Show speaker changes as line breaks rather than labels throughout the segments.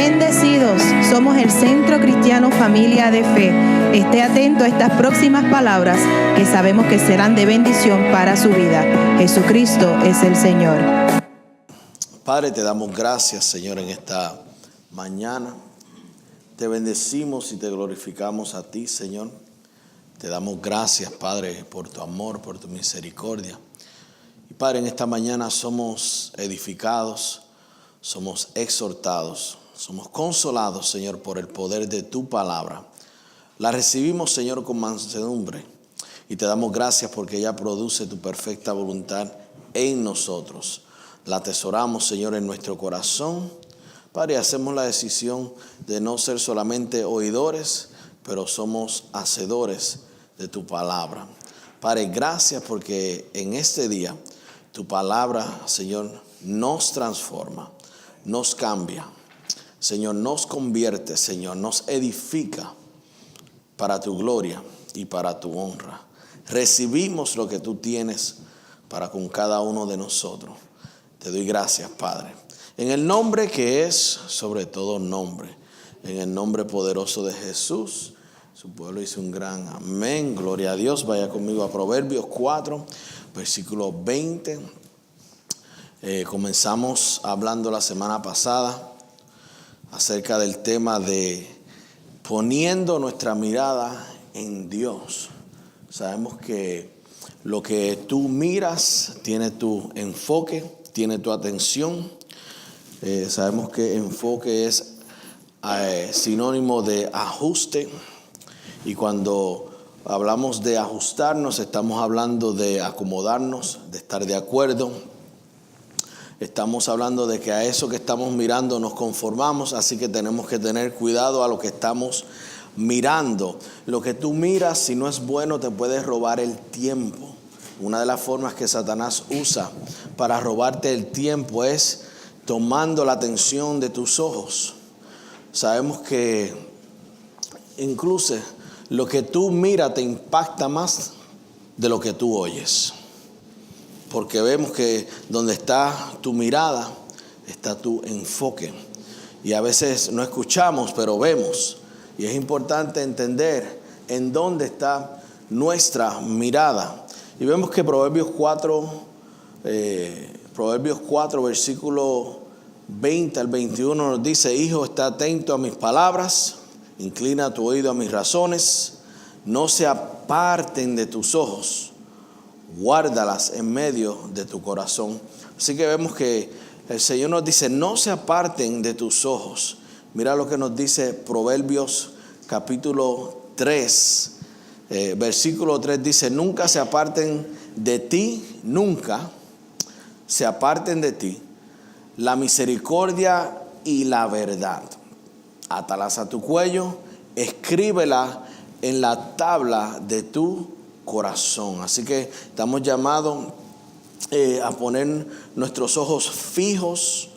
Bendecidos, somos el Centro Cristiano Familia de Fe. Esté atento a estas próximas palabras que sabemos que serán de bendición para su vida. Jesucristo es el Señor.
Padre, te damos gracias, Señor, en esta mañana. Te bendecimos y te glorificamos a ti, Señor. Te damos gracias, Padre, por tu amor, por tu misericordia. Y Padre, en esta mañana somos edificados, somos exhortados, somos consolados, Señor, por el poder de tu palabra. La recibimos, Señor, con mansedumbre y te damos gracias porque ella produce tu perfecta voluntad en nosotros. La atesoramos, Señor, en nuestro corazón. Padre, hacemos la decisión de no ser solamente oidores, pero somos hacedores de tu palabra. Padre, gracias porque en este día tu palabra, Señor, nos transforma, nos cambia, Señor, nos convierte, Señor, nos edifica para tu gloria y para tu honra. Recibimos lo que tú tienes para con cada uno de nosotros. Te doy gracias, Padre, en el nombre que es sobre todo nombre, en el nombre poderoso de Jesús. Su pueblo dice un gran amén. Gloria a Dios. Vaya conmigo a Proverbios 4, versículo 20. Comenzamos hablando la semana pasada acerca del tema de poniendo nuestra mirada en Dios. Sabemos que lo que tú miras tiene tu enfoque, tiene tu atención. Sabemos que enfoque es sinónimo de ajuste. Y cuando hablamos de ajustarnos, estamos hablando de acomodarnos, de estar de acuerdo. Estamos hablando de que a eso que estamos mirando nos conformamos, así que tenemos que tener cuidado a lo que estamos mirando. Lo que tú miras, si no es bueno, te puede robar el tiempo. Una de las formas que Satanás usa para robarte el tiempo es tomando la atención de tus ojos. Sabemos que incluso lo que tú miras te impacta más de lo que tú oyes. Porque vemos que donde está tu mirada, está tu enfoque. Y a veces no escuchamos, pero vemos. Y es importante entender en dónde está nuestra mirada. Y vemos que Proverbios 4, versículo 20 al 21 nos dice: Hijo, está atento a mis palabras, inclina tu oído a mis razones, no se aparten de tus ojos, guárdalas en medio de tu corazón. Así que vemos que el Señor nos dice: no se aparten de tus ojos. Mira lo que nos dice Proverbios capítulo 3, versículo 3 dice: nunca se aparten de ti, nunca se aparten de ti la misericordia y la verdad. Átalas a tu cuello, escríbela en la tabla de tu corazón. Así que estamos llamados a poner nuestros ojos fijos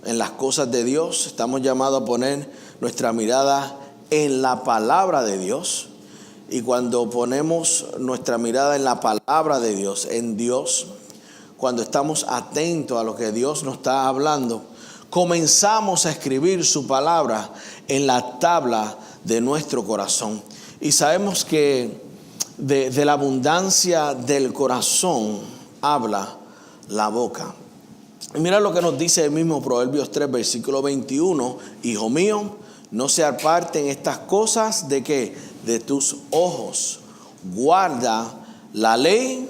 en las cosas de Dios. Estamos llamados a poner nuestra mirada en la palabra de Dios. Y cuando ponemos nuestra mirada en la palabra de Dios, en Dios, cuando estamos atentos a lo que Dios nos está hablando, comenzamos a escribir su palabra en la tabla de nuestro corazón. Y sabemos que de la abundancia del corazón habla la boca. Y mira lo que nos dice el mismo Proverbios 3, versículo 21. Hijo mío, no se aparten estas cosas de ¿qué? De tus ojos. Guarda la ley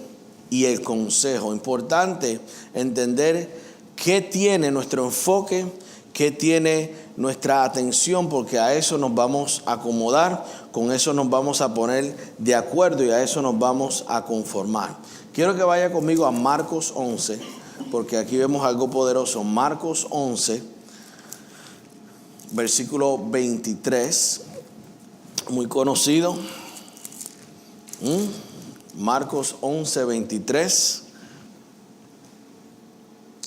y el consejo. Importante entender qué tiene nuestro enfoque, qué tiene nuestra atención, porque a eso nos vamos a acomodar, con eso nos vamos a poner de acuerdo y a eso nos vamos a conformar. Quiero que vaya conmigo a Marcos 11, porque aquí vemos algo poderoso. Marcos 11, versículo 23, muy conocido. Marcos 11, 23.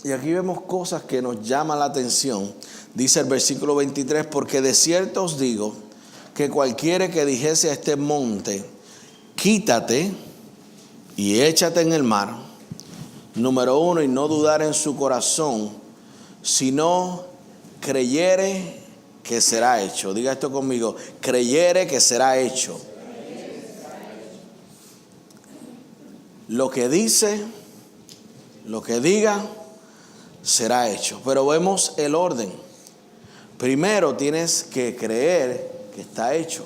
Y aquí vemos cosas que nos llaman la atención. Dice el versículo 23: porque de cierto os digo que cualquiera que dijese a este monte, quítate y échate en el mar, número 1, y no dudar en su corazón, sino creyere que será hecho. Diga esto conmigo: creyere que será hecho. Lo que dice, lo que diga, será hecho. Pero vemos el orden. Primero tienes que creer que está hecho.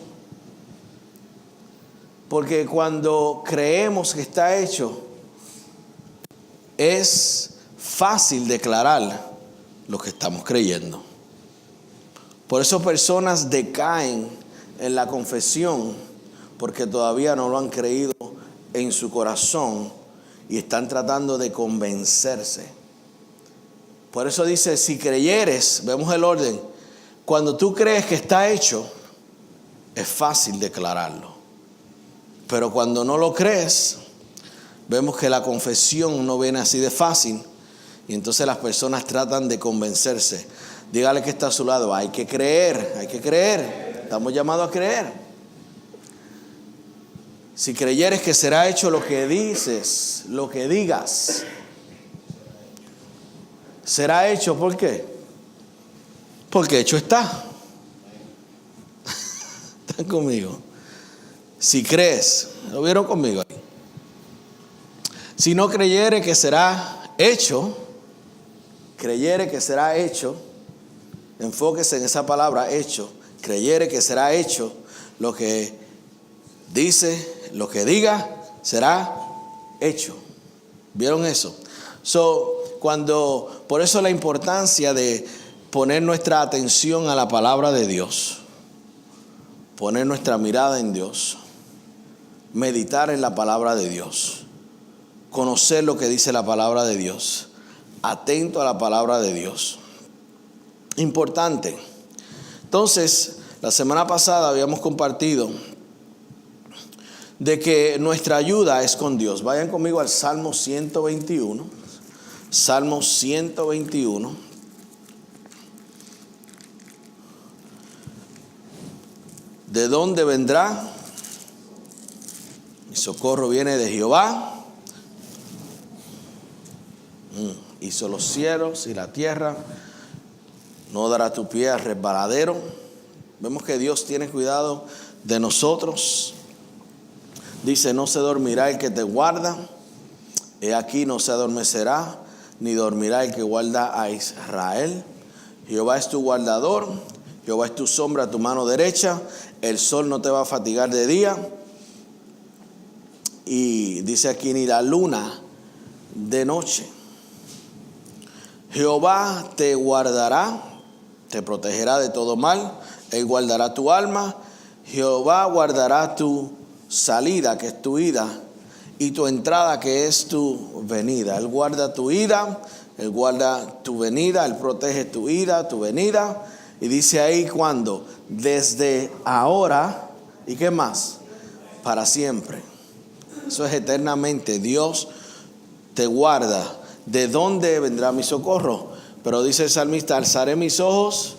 Porque cuando creemos que está hecho, es fácil declarar lo que estamos creyendo. Por eso personas decaen en la confesión, porque todavía no lo han creído en su corazón y están tratando de convencerse. Por eso dice, si creyeres, vemos el orden, cuando tú crees que está hecho, es fácil declararlo. Pero cuando no lo crees, vemos que la confesión no viene así de fácil, y entonces las personas tratan de convencerse. Dígale que está a su lado, hay que creer, hay que creer. Estamos llamados a creer. Si creyeres que será hecho lo que dices, lo que digas, será hecho. ¿Por qué? Porque hecho está. ¿Están conmigo? Si crees, ¿lo vieron conmigo ahí? Si no creyere que será hecho, creyere que será hecho, enfóquese en esa palabra hecho, creyere que será hecho, lo que dice, lo que diga, será hecho. ¿Vieron eso? Por eso la importancia de poner nuestra atención a la palabra de Dios, poner nuestra mirada en Dios, meditar en la palabra de Dios, conocer lo que dice la palabra de Dios, atento a la palabra de Dios. Importante. Entonces, la semana pasada habíamos compartido de que nuestra ayuda es con Dios. Vayan conmigo al Salmo 121. Salmo 121. ¿De dónde vendrá? Mi socorro viene de Jehová. Hizo los cielos y la tierra. No dará tu pie al resbaladero. Vemos que Dios tiene cuidado de nosotros. Dice, no se dormirá el que te guarda. He aquí no se adormecerá, ni dormirá el que guarda a Israel. Jehová es tu guardador. Jehová es tu sombra a tu mano derecha. El sol no te va a fatigar de día. Y dice aquí, ni la luna de noche. Jehová te guardará, te protegerá de todo mal. Él guardará tu alma. Jehová guardará tu salida, que es tu ida, y tu entrada, que es tu venida. Él guarda tu ida, Él guarda tu venida, Él protege tu ida, tu venida. Y dice ahí, ¿cuándo? Desde ahora, ¿y qué más? Para siempre. Eso es eternamente. Dios te guarda. ¿De dónde vendrá mi socorro? Pero dice el salmista, alzaré mis ojos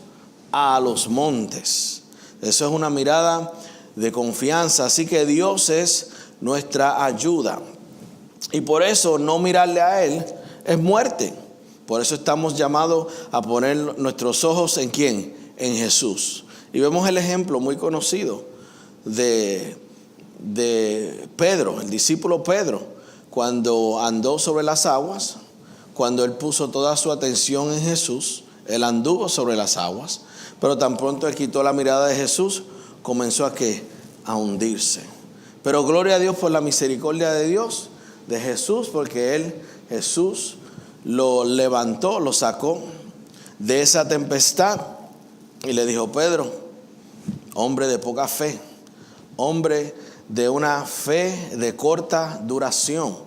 a los montes. Eso es una mirada de confianza. Así que Dios es nuestra ayuda. Y por eso no mirarle a Él es muerte. Por eso estamos llamados a poner nuestros ojos ¿en quién? En Jesús. Y vemos el ejemplo muy conocido de Pedro, el discípulo Pedro, cuando andó sobre las aguas. Cuando él puso toda su atención en Jesús, él anduvo sobre las aguas, pero tan pronto él quitó la mirada de Jesús, comenzó a hundirse. Pero gloria a Dios por la misericordia de Dios, de Jesús, porque Jesús lo levantó, lo sacó de esa tempestad y le dijo, Pedro, hombre de poca fe, hombre de una fe de corta duración.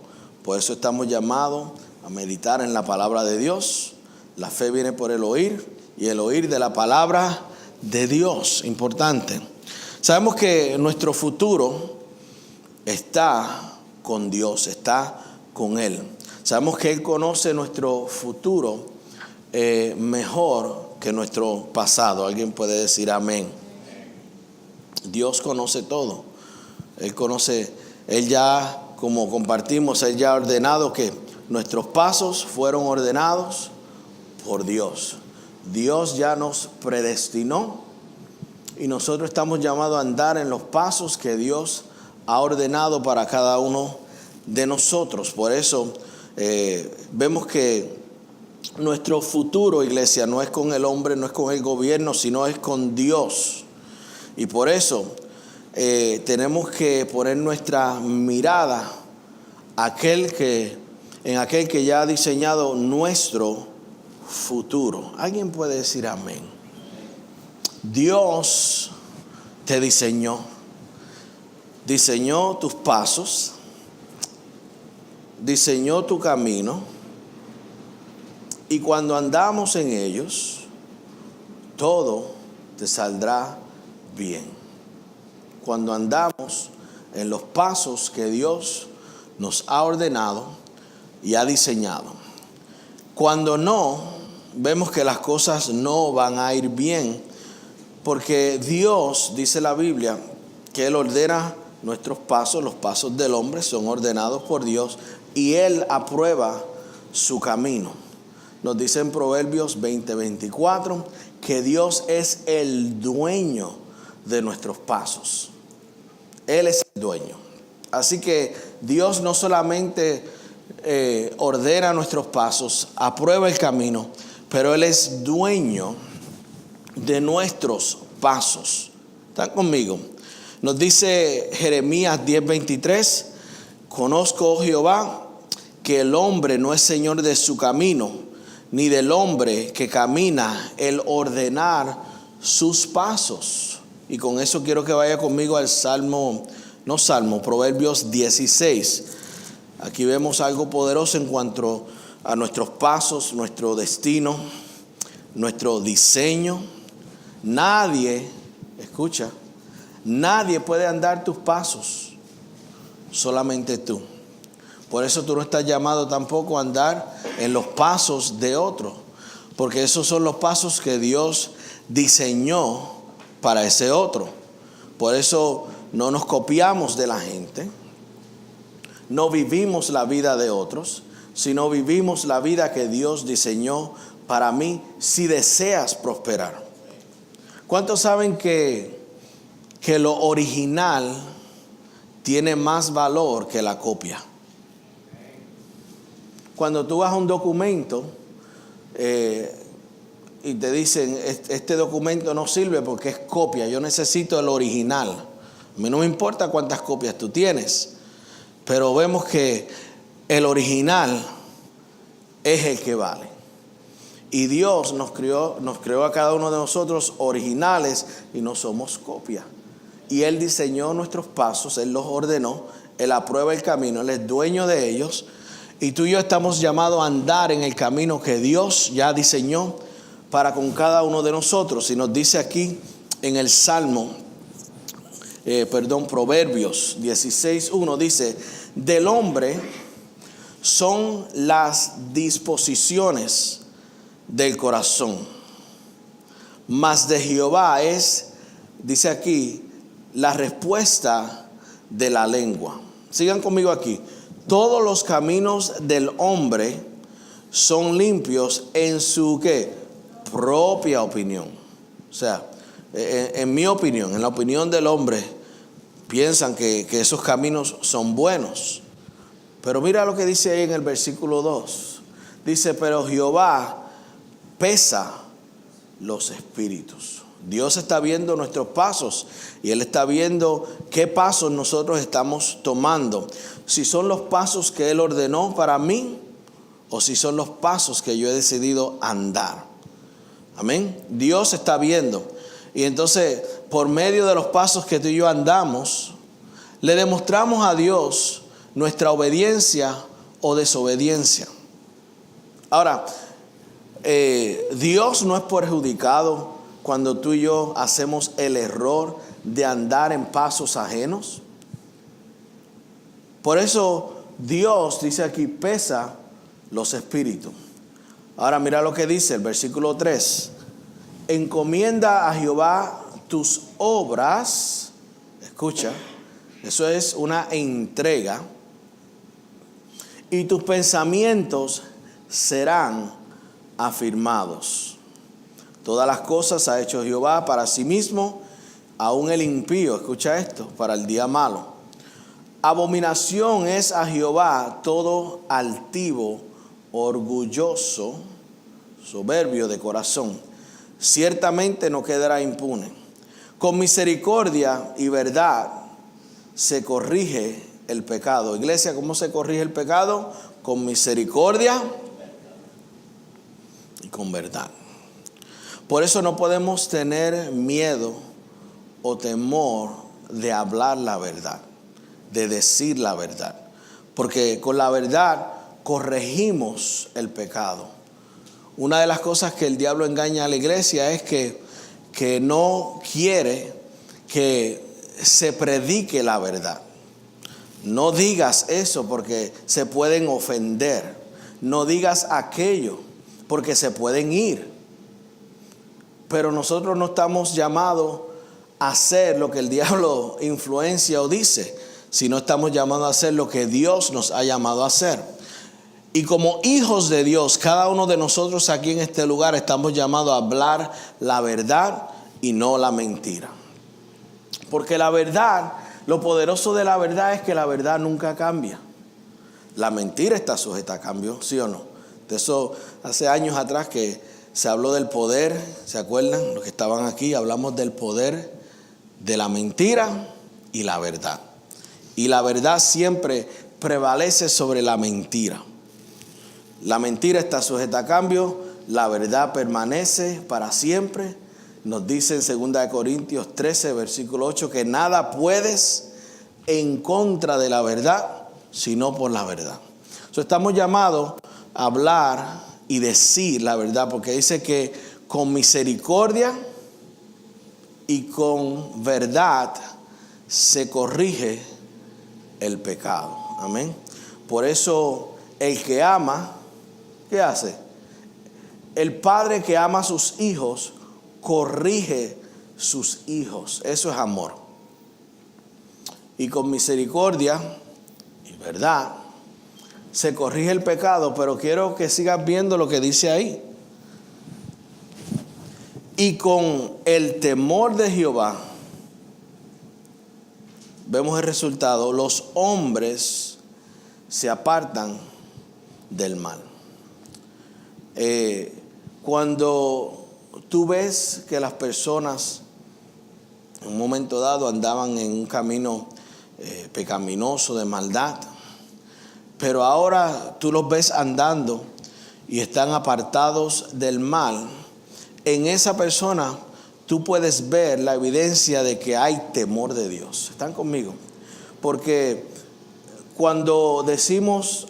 Por eso estamos llamados a meditar en la palabra de Dios. La fe viene por el oír y el oír de la palabra de Dios. Importante. Sabemos que nuestro futuro está con Dios, está con Él. Sabemos que Él conoce nuestro futuro mejor que nuestro pasado. Alguien puede decir amén. Dios conoce todo. Él conoce, Él ya, como compartimos, Él ya ha ordenado que nuestros pasos fueron ordenados por Dios. Dios ya nos predestinó y nosotros estamos llamados a andar en los pasos que Dios ha ordenado para cada uno de nosotros. Por eso vemos que nuestro futuro, iglesia, no es con el hombre, no es con el gobierno, sino es con Dios. Y por eso tenemos que poner nuestra mirada en aquel que ya ha diseñado nuestro futuro. ¿Alguien puede decir amén? Dios te diseñó tus pasos, diseñó tu camino, y cuando andamos en ellos, todo te saldrá bien. Cuando andamos en los pasos que Dios nos ha ordenado y ha diseñado. Cuando no, vemos que las cosas no van a ir bien, porque Dios, dice la Biblia, que Él ordena nuestros pasos. Los pasos del hombre son ordenados por Dios y Él aprueba su camino. Nos dice en Proverbios 20:24 que Dios es el dueño de nuestros pasos. Él es el dueño. Así que Dios no solamente ordena nuestros pasos, aprueba el camino, pero Él es dueño de nuestros pasos. ¿Están conmigo? Nos dice Jeremías 10:23, conozco, oh Jehová, que el hombre no es señor de su camino, ni del hombre que camina el ordenar sus pasos. Y con eso quiero que vaya conmigo al Proverbios 16. Aquí vemos algo poderoso en cuanto a nuestros pasos, nuestro destino, nuestro diseño. Nadie puede andar tus pasos, solamente tú. Por eso tú no estás llamado tampoco a andar en los pasos de otro, porque esos son los pasos que Dios diseñó para ese otro. Por eso no nos copiamos de la gente, no vivimos la vida de otros, sino vivimos la vida que Dios diseñó para mí si deseas prosperar. ¿Cuántos saben que lo original tiene más valor que la copia? Cuando tú vas a un documento y te dicen, este documento no sirve porque es copia, yo necesito el original. A mí no me importa cuántas copias tú tienes, pero vemos que el original es el que vale. Y Dios nos creó a cada uno de nosotros originales y no somos copia. Y Él diseñó nuestros pasos, Él los ordenó, Él aprueba el camino, Él es dueño de ellos. Y tú y yo estamos llamados a andar en el camino que Dios ya diseñó para con cada uno de nosotros. Y nos dice aquí en el Proverbios 16:1 dice, del hombre son las disposiciones del corazón, mas de Jehová es, dice aquí, la respuesta de la lengua. Sigan conmigo aquí. Todos los caminos del hombre son limpios en su ¿qué? Propia opinión. O sea, en mi opinión, en la opinión del hombre, piensan que esos caminos son buenos. Pero mira lo que dice ahí en el versículo 2. Dice, pero Jehová pesa los espíritus. Dios está viendo nuestros pasos y Él está viendo qué pasos nosotros estamos tomando. Si son los pasos que Él ordenó para mí o si son los pasos que yo he decidido andar. Amén. Dios está viendo. Y entonces, por medio de los pasos que tú y yo andamos, le demostramos a Dios nuestra obediencia o desobediencia. Ahora, Dios no es perjudicado cuando tú y yo hacemos el error de andar en pasos ajenos. Por eso Dios dice aquí, pesa los espíritus. Ahora mira lo que dice el versículo 3. Encomienda a Jehová tus obras. Escucha, eso es una entrega. Y tus pensamientos serán afirmados. Todas las cosas ha hecho Jehová para sí mismo, aún el impío, escucha esto, para el día malo. Abominación es a Jehová todo altivo, orgulloso, soberbio de corazón. Ciertamente no quedará impune. Con misericordia y verdad se corrige el pecado. Iglesia, ¿cómo se corrige el pecado? Con misericordia y con verdad. Por eso no podemos tener miedo o temor de hablar la verdad, de decir la verdad, porque con la verdad corregimos el pecado. Una de las cosas que el diablo engaña a la iglesia es que no quiere que se predique la verdad. No digas eso porque se pueden ofender. No digas aquello porque se pueden ir. Pero nosotros no estamos llamados a hacer lo que el diablo influencia o dice, sino estamos llamados a hacer lo que Dios nos ha llamado a hacer. Y como hijos de Dios, cada uno de nosotros aquí en este lugar estamos llamados a hablar la verdad y no la mentira. Porque la verdad, lo poderoso de la verdad es que la verdad nunca cambia. La mentira está sujeta a cambio, ¿sí o no? De eso hace años atrás que se habló del poder, ¿se acuerdan? Los que estaban aquí, hablamos del poder de la mentira y la verdad. Y la verdad siempre prevalece sobre la mentira. La mentira está sujeta a cambio, la verdad permanece para siempre. Nos dice en 2 Corintios 13, versículo 8, que nada puedes en contra de la verdad, sino por la verdad. Estamos llamados a hablar y decir la verdad, porque dice que con misericordia y con verdad se corrige el pecado. Amén. Por eso el que ama, ¿qué hace? El padre que ama a sus hijos corrige sus hijos. Eso es amor. Y con misericordia y verdad se corrige el pecado, pero quiero que sigas viendo lo que dice ahí. Y con el temor de Jehová, vemos el resultado, los hombres se apartan del mal. Cuando tú ves que las personas en un momento dado andaban en un camino pecaminoso de maldad, pero ahora tú los ves andando y están apartados del mal, en esa persona tú puedes ver la evidencia de que hay temor de Dios. ¿Están conmigo? Porque cuando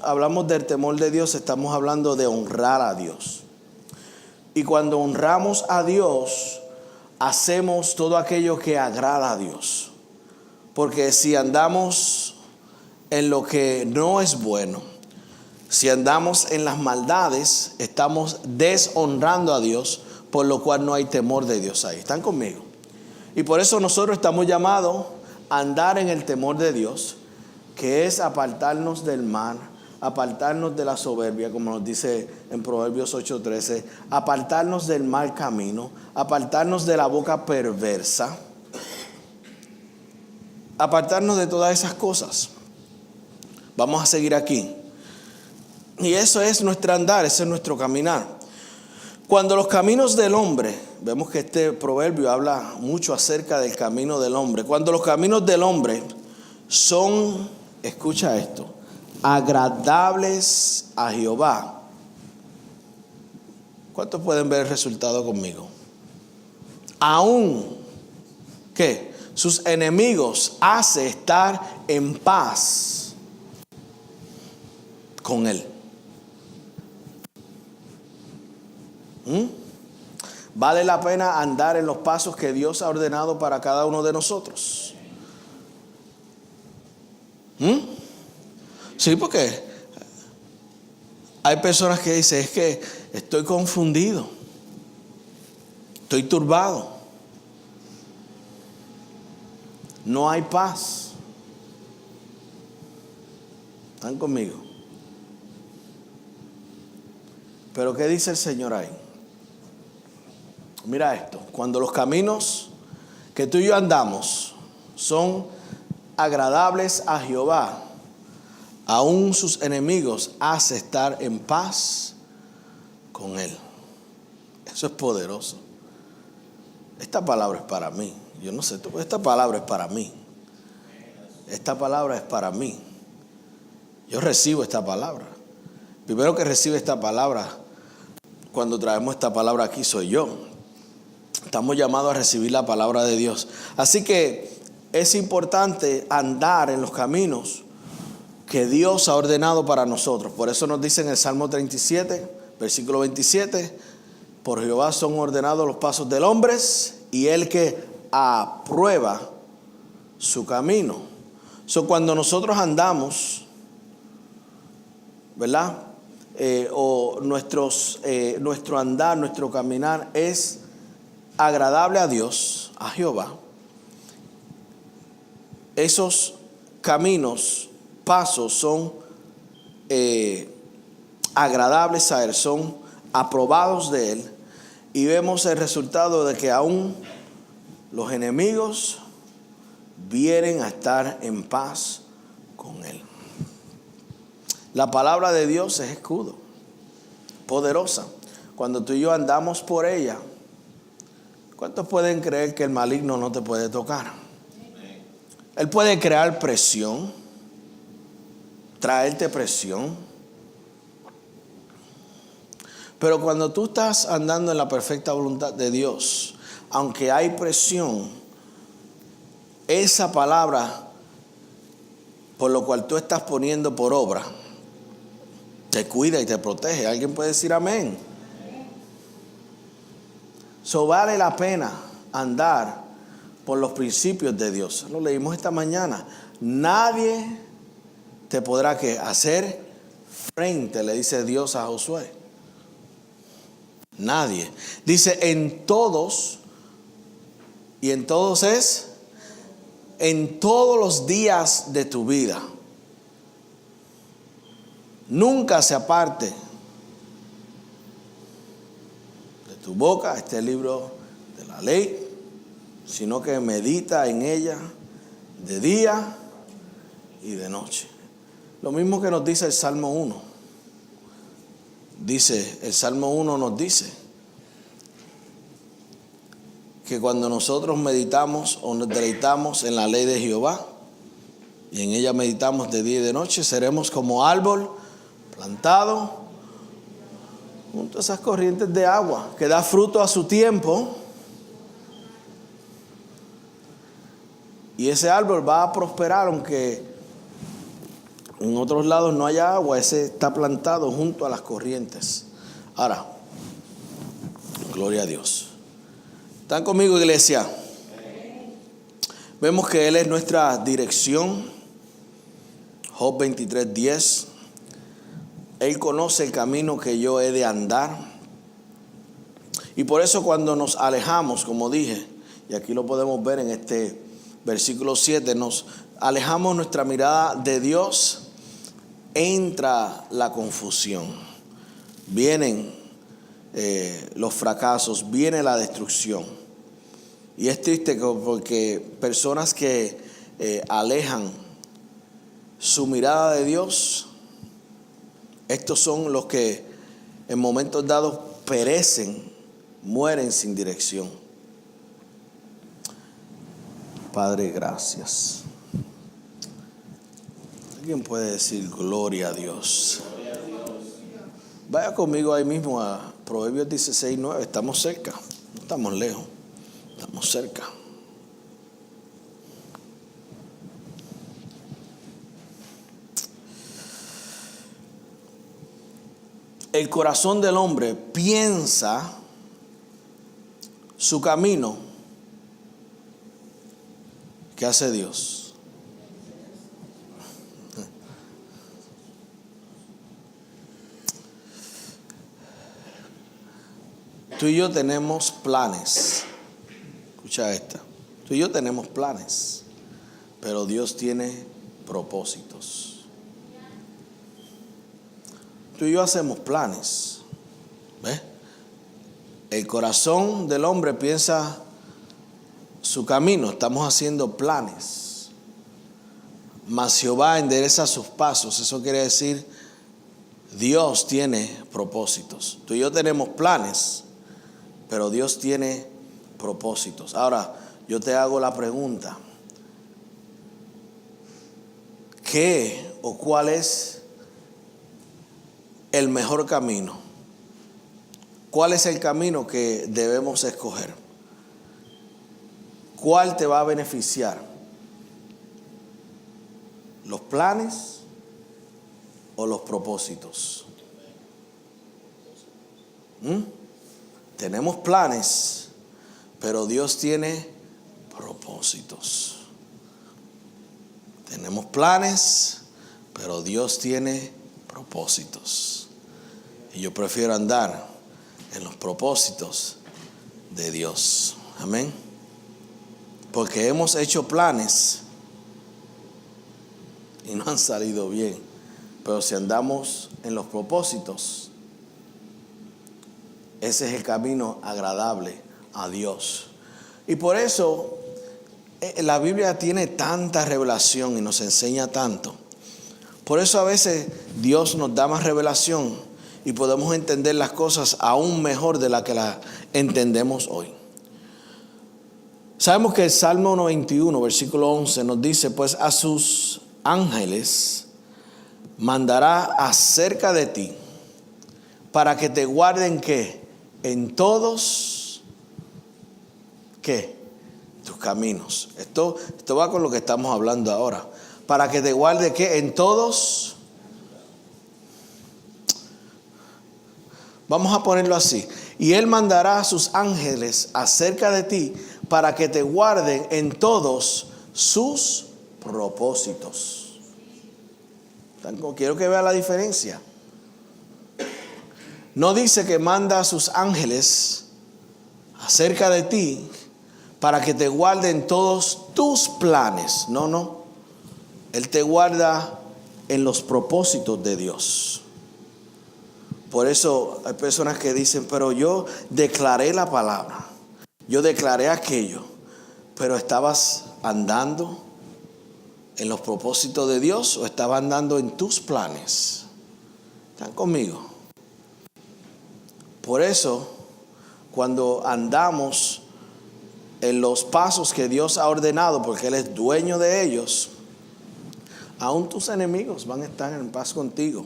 hablamos del temor de Dios, estamos hablando de honrar a Dios. Y cuando honramos a Dios, hacemos todo aquello que agrada a Dios. Porque si andamos en lo que no es bueno, si andamos en las maldades, estamos deshonrando a Dios, por lo cual no hay temor de Dios ahí. ¿Están conmigo? Y por eso nosotros estamos llamados a andar en el temor de Dios, que es apartarnos del mal, apartarnos de la soberbia, como nos dice en Proverbios 8:13, apartarnos del mal camino, apartarnos de la boca perversa, apartarnos de todas esas cosas. Vamos a seguir aquí. Y eso es nuestro andar, ese es nuestro caminar. Cuando los caminos del hombre, vemos que este proverbio habla mucho acerca del camino del hombre. Cuando los caminos del hombre son, escucha esto, agradables a Jehová. ¿Cuántos pueden ver el resultado conmigo? Aún que sus enemigos hace estar en paz con él. Vale la pena andar en los pasos que Dios ha ordenado para cada uno de nosotros. Sí, porque hay personas que dicen, es que estoy confundido, estoy turbado, no hay paz. ¿Están conmigo? Pero ¿qué dice el Señor ahí? Mira esto, cuando los caminos que tú y yo andamos son agradables a Jehová, aún sus enemigos hace estar en paz con él. Eso es poderoso. Esta palabra es para mí. Yo no sé tú, esta palabra es para mí. Esta palabra es para mí. Yo recibo esta palabra. Primero que recibe esta palabra, cuando traemos esta palabra aquí, soy yo. Estamos llamados a recibir la palabra de Dios. Así que es importante andar en los caminos que Dios ha ordenado para nosotros. Por eso nos dice en el Salmo 37, versículo 27, por Jehová son ordenados los pasos del hombre, y él que aprueba su camino. Cuando nosotros andamos, ¿verdad? Nuestro andar, nuestro caminar es agradable a Dios, a Jehová. Esos caminos, pasos son agradables a Él, son aprobados de Él, y vemos el resultado de que aún los enemigos vienen a estar en paz con Él. La palabra de Dios es escudo, poderosa. Cuando tú y yo andamos por ella, ¿cuántos pueden creer que el maligno no te puede tocar? Él puede crear presión, traerte presión. Pero cuando tú estás andando en la perfecta voluntad de Dios, aunque hay presión, esa palabra por lo cual tú estás poniendo por obra, te cuida y te protege. ¿Alguien puede decir amén? Vale la pena andar por los principios de Dios. Lo leímos esta mañana. Nadie te podrá hacer frente, le dice Dios a Josué. Nadie. Dice en todos, y en todos es en todos los días de tu vida. Nunca se aparte de tu boca este libro de la ley, sino que medita en ella de día y de noche. Lo mismo que nos dice el Salmo 1. El Salmo 1 nos dice que cuando nosotros meditamos o nos deleitamos en la ley de Jehová y en ella meditamos de día y de noche, seremos como árbol plantado junto a esas corrientes de agua, que da fruto a su tiempo, y ese árbol va a prosperar aunque en otros lados no haya agua. Ese está plantado junto a las corrientes. Ahora, gloria a Dios. ¿Están conmigo, iglesia? Vemos que Él es nuestra dirección. Job 23:10. Él conoce el camino que yo he de andar. Y por eso cuando nos alejamos, como dije, y aquí lo podemos ver en este versículo 7, nos alejamos nuestra mirada de Dios, entra la confusión. Vienen los fracasos, viene la destrucción. Y es triste porque personas que alejan su mirada de Dios, estos son los que en momentos dados perecen, mueren sin dirección. Padre, gracias. ¿Alguien puede decir gloria a Dios? Vaya conmigo ahí mismo a Proverbios 16:9. Estamos cerca, no estamos lejos, estamos cerca. El corazón del hombre piensa su camino, ¿qué hace Dios? Tú y yo tenemos planes. Escucha esta. Tú y yo tenemos planes, pero Dios tiene propósitos. Tú y yo hacemos planes. ¿Ves? El corazón del hombre piensa su camino, estamos haciendo planes. Mas Jehová endereza sus pasos. Eso quiere decir, Dios tiene propósitos. Tú y yo tenemos planes, pero Dios tiene propósitos. Ahora, yo te hago la pregunta: ¿qué o cuál es el mejor camino? ¿Cuál es el camino que debemos escoger? ¿Cuál te va a beneficiar? ¿Los planes o los propósitos? Tenemos planes, pero Dios tiene propósitos. Tenemos planes, pero Dios tiene propósitos. Y yo prefiero andar en los propósitos de Dios. Amén. Porque hemos hecho planes y no han salido bien. Pero si andamos en los propósitos, ese es el camino agradable a Dios. Y por eso la Biblia tiene tanta revelación y nos enseña tanto. Por eso a veces Dios nos da más revelación y podemos entender las cosas aún mejor de la que las entendemos hoy. Sabemos que el Salmo 91, versículo 11 nos dice: pues a sus ángeles mandará acerca de ti para que te guarden, ¿qué? En todos, ¿qué? Tus caminos. Esto va con lo que estamos hablando ahora. Para que te guarde, ¿qué? En todos. Vamos a ponerlo así. Y Él mandará a sus ángeles acerca de ti para que te guarden en todos sus propósitos. Quiero que vea la diferencia. No dice que manda a sus ángeles acerca de ti para que te guarden todos tus planes. No. Él te guarda en los propósitos de Dios. Por eso hay personas que dicen: pero yo declaré la palabra, yo declaré aquello, pero ¿estabas andando en los propósitos de Dios o estabas andando en tus planes? ¿Están conmigo? Por eso, cuando andamos en los pasos que Dios ha ordenado, porque Él es dueño de ellos, aún tus enemigos van a estar en paz contigo.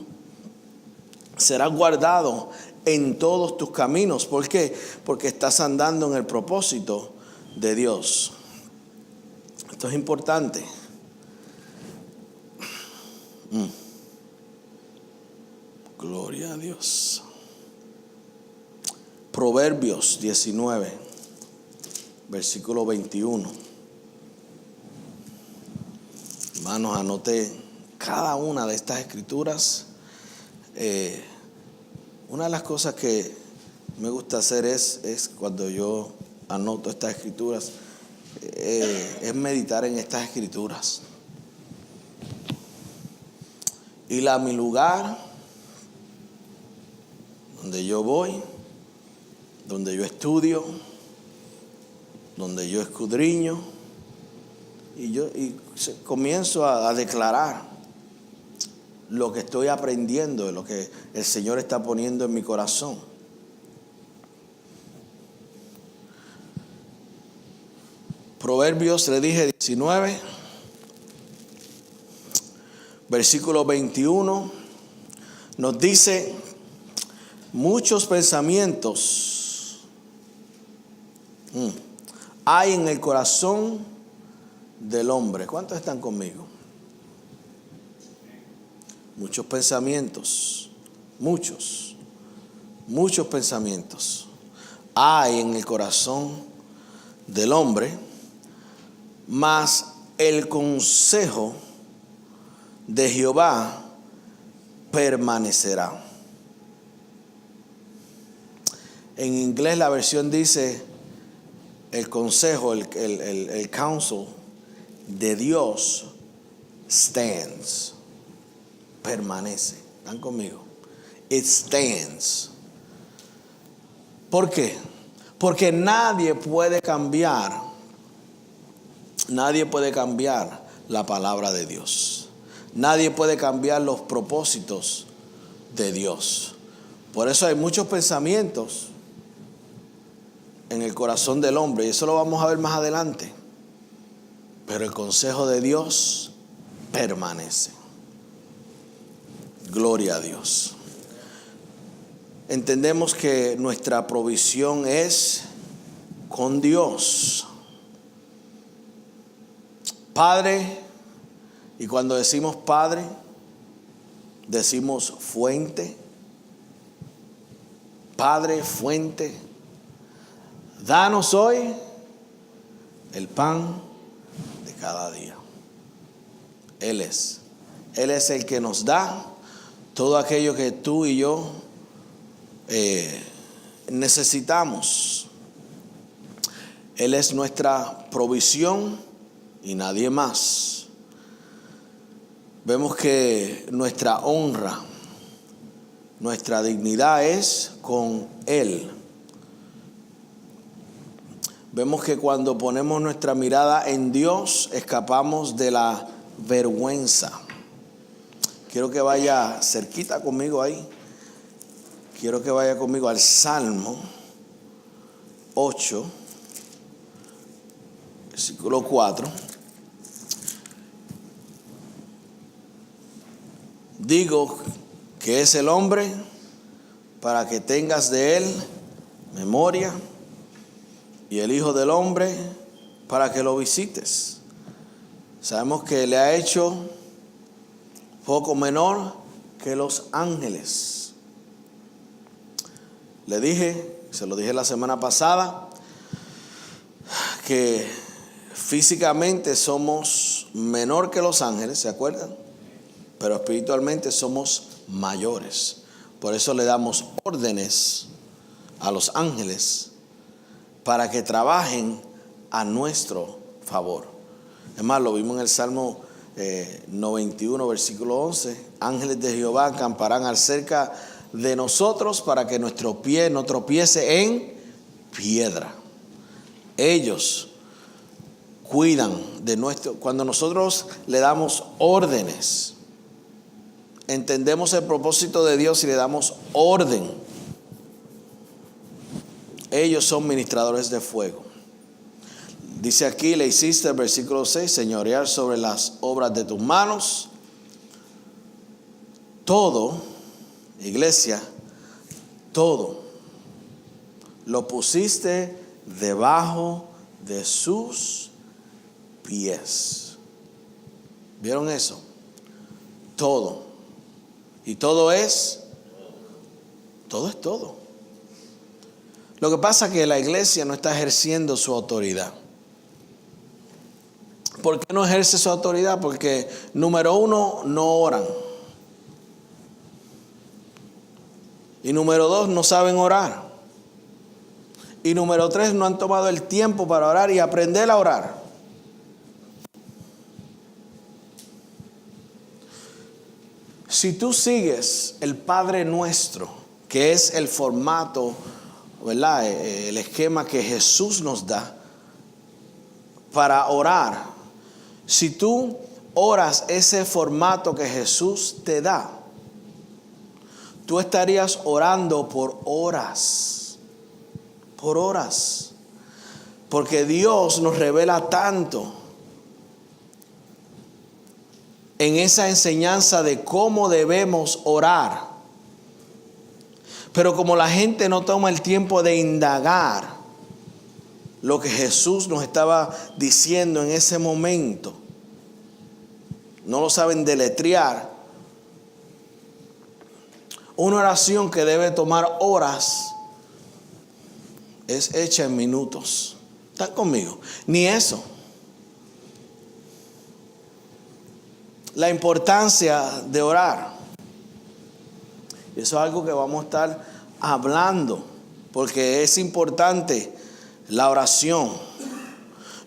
Serás guardado en todos tus caminos. ¿Por qué? Porque estás andando en el propósito de Dios. Esto es importante. Gloria a Dios. Proverbios 19, versículo 21. Hermanos, anoté cada una de estas escrituras. Una de las cosas que me gusta hacer es cuando yo anoto estas escrituras, es meditar en estas escrituras. Ir a mi lugar, donde yo voy, donde yo estudio, donde yo escudriño, y comienzo a declarar lo que estoy aprendiendo, de lo que el Señor está poniendo en mi corazón. Proverbios, le dije, 19, versículo 21, nos dice: muchos pensamientos hay en el corazón del hombre. ¿Cuántos están conmigo? Muchos pensamientos, muchos pensamientos hay en el corazón del hombre, mas el consejo de Jehová permanecerá. En inglés la versión dice: el consejo, el counsel de Dios stands. Permanece. ¿Están conmigo? It stands. ¿Por qué? Porque nadie puede cambiar la palabra de Dios. Nadie puede cambiar los propósitos de Dios. Por eso hay muchos pensamientos en el corazón del hombre, y eso lo vamos a ver más adelante. Pero el consejo de Dios permanece. Gloria a Dios. Entendemos que nuestra provisión es con Dios. Padre, y cuando decimos Padre, decimos fuente. Padre, fuente, danos hoy el pan de cada día. Él es el que nos da todo aquello que tú y yo necesitamos. Él es nuestra provisión y nadie más. Vemos que nuestra honra, nuestra dignidad es con Él. Vemos que cuando ponemos nuestra mirada en Dios, escapamos de la vergüenza. Quiero que vaya cerquita conmigo ahí. Quiero que vaya conmigo al Salmo 8, versículo 4. Digo que es el hombre para que tengas de él memoria, y el Hijo del Hombre para que lo visites. Sabemos que le ha hecho poco menor que los ángeles. Se lo dije la semana pasada, que físicamente somos menor que los ángeles, ¿se acuerdan? Pero espiritualmente somos mayores. Por eso le damos órdenes a los ángeles para que trabajen a nuestro favor. Es más, lo vimos en el Salmo 91, versículo 11. Ángeles de Jehová acamparán acerca de nosotros para que nuestro pie no tropiece en piedra. Ellos cuidan de nuestro. Cuando nosotros le damos órdenes, entendemos el propósito de Dios y le damos orden. Ellos son ministradores de fuego. Dice aquí, le hiciste, el versículo 6, señorear sobre las obras de tus manos. Todo, iglesia, todo lo pusiste debajo de sus pies. ¿Vieron eso? Todo. Y todo es todo. Lo que pasa es que la iglesia no está ejerciendo su autoridad. ¿Por qué no ejerce su autoridad? Porque, número uno, no oran. Y número dos, no saben orar. Y número tres, no han tomado el tiempo para orar y aprender a orar. Si tú sigues el Padre Nuestro, que es el formato, ¿verdad?, el esquema que Jesús nos da para orar, si tú oras ese formato que Jesús te da, tú estarías orando por horas, porque Dios nos revela tanto en esa enseñanza de cómo debemos orar. Pero como la gente no toma el tiempo de indagar lo que Jesús nos estaba diciendo en ese momento, no lo saben deletrear, una oración que debe tomar horas es hecha en minutos. ¿Están conmigo? Ni eso. La importancia de orar. Y eso es algo que vamos a estar hablando, porque es importante la oración.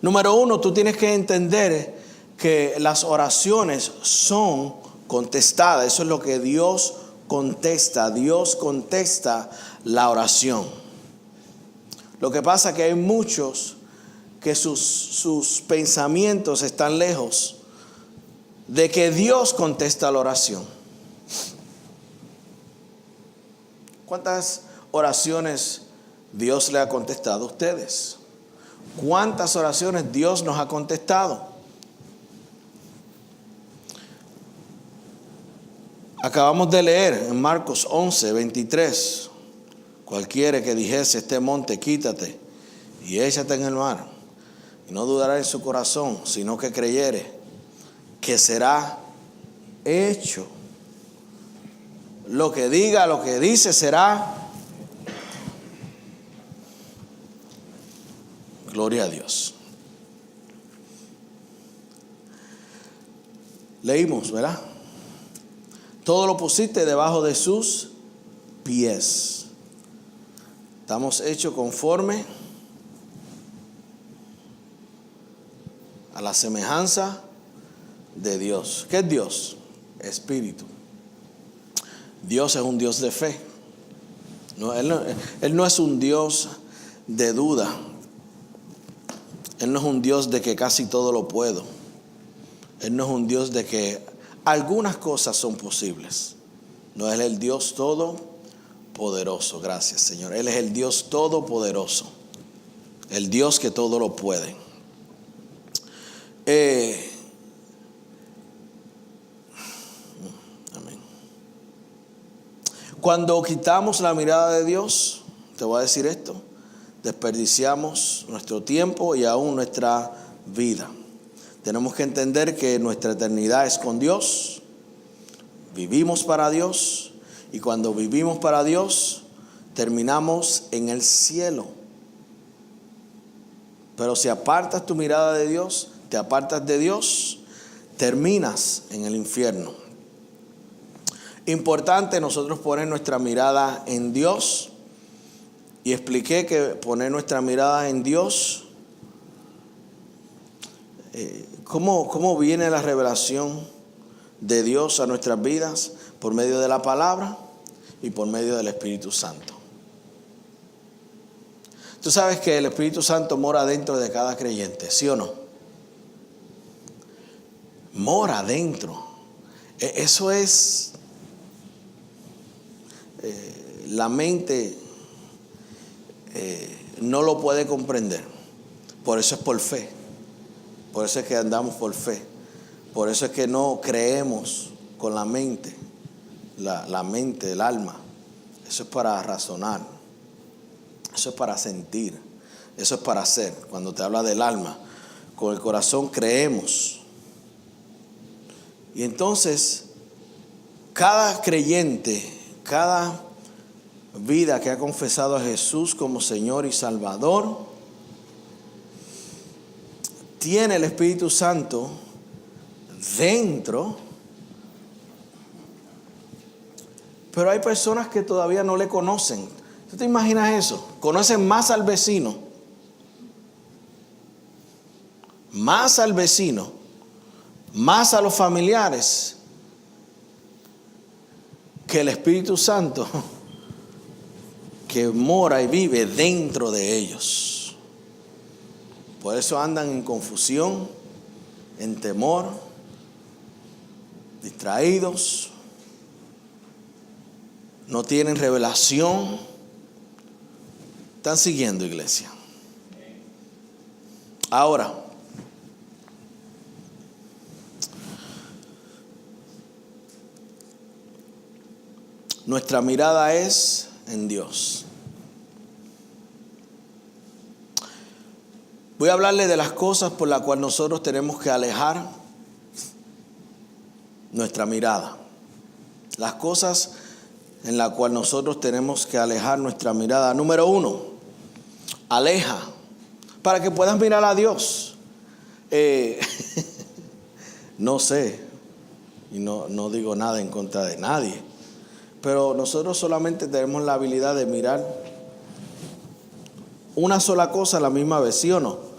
Número uno, tú tienes que entender que las oraciones son contestadas. Eso es lo que Dios contesta. Dios contesta la oración. Lo que pasa es que hay muchos que sus pensamientos están lejos de que Dios contesta la oración. ¿Cuántas oraciones Dios le ha contestado a ustedes? ¿Cuántas oraciones Dios nos ha contestado? Acabamos de leer en Marcos 11, 23. Cualquiera que dijese este monte, quítate y échate en el mar, y no dudará en su corazón, sino que creyere que será hecho. Lo que diga, lo que dice será. Gloria a Dios. Leímos, ¿verdad? Todo lo pusiste debajo de sus pies. Estamos hechos conforme a la semejanza de Dios. ¿Qué es Dios? Espíritu. Dios es un Dios de fe. Él no es un Dios de duda. Él no es un Dios de que casi todo lo puedo. Él no es un Dios de que algunas cosas son posibles. No, Él es el Dios todopoderoso. Gracias, Señor. Él es el Dios todopoderoso. El Dios que todo lo puede. Amén. Cuando quitamos la mirada de Dios, te voy a decir esto, desperdiciamos nuestro tiempo y aún nuestra vida. Tenemos que entender que nuestra eternidad es con Dios. Vivimos para Dios. Y cuando vivimos para Dios, terminamos en el cielo. Pero si apartas tu mirada de Dios, te apartas de Dios, terminas en el infierno. Importante nosotros poner nuestra mirada en Dios. Y expliqué que poner nuestra mirada en Dios, ¿cómo viene la revelación de Dios a nuestras vidas? Por medio de la palabra y por medio del Espíritu Santo. Tú sabes que el Espíritu Santo mora dentro de cada creyente, ¿sí o no? Mora dentro. Eso es la mente no lo puede comprender. Por eso es por fe. Por eso es que andamos por fe. Por eso es que no creemos con la mente. La mente, el alma. Eso es para razonar. Eso es para sentir. Eso es para hacer. Cuando te habla del alma, con el corazón creemos. Y entonces, cada creyente, cada vida que ha confesado a Jesús como Señor y Salvador, tiene el Espíritu Santo dentro. Pero hay personas que todavía no le conocen. ¿Tú te imaginas eso? Conocen más al vecino. Más al vecino. Más a los familiares. Que el Espíritu Santo que mora y vive dentro de ellos. Por eso andan en confusión, en temor, distraídos, no tienen revelación. Están siguiendo, iglesia. Ahora, nuestra mirada es en Dios. Voy a hablarle de las cosas por las cuales nosotros tenemos que alejar nuestra mirada. Las cosas en las cuales nosotros tenemos que alejar nuestra mirada. Número 1, aleja para que puedas mirar a Dios. No sé, y no digo nada en contra de nadie, pero nosotros solamente tenemos la habilidad de mirar una sola cosa a la misma vez, ¿sí o no?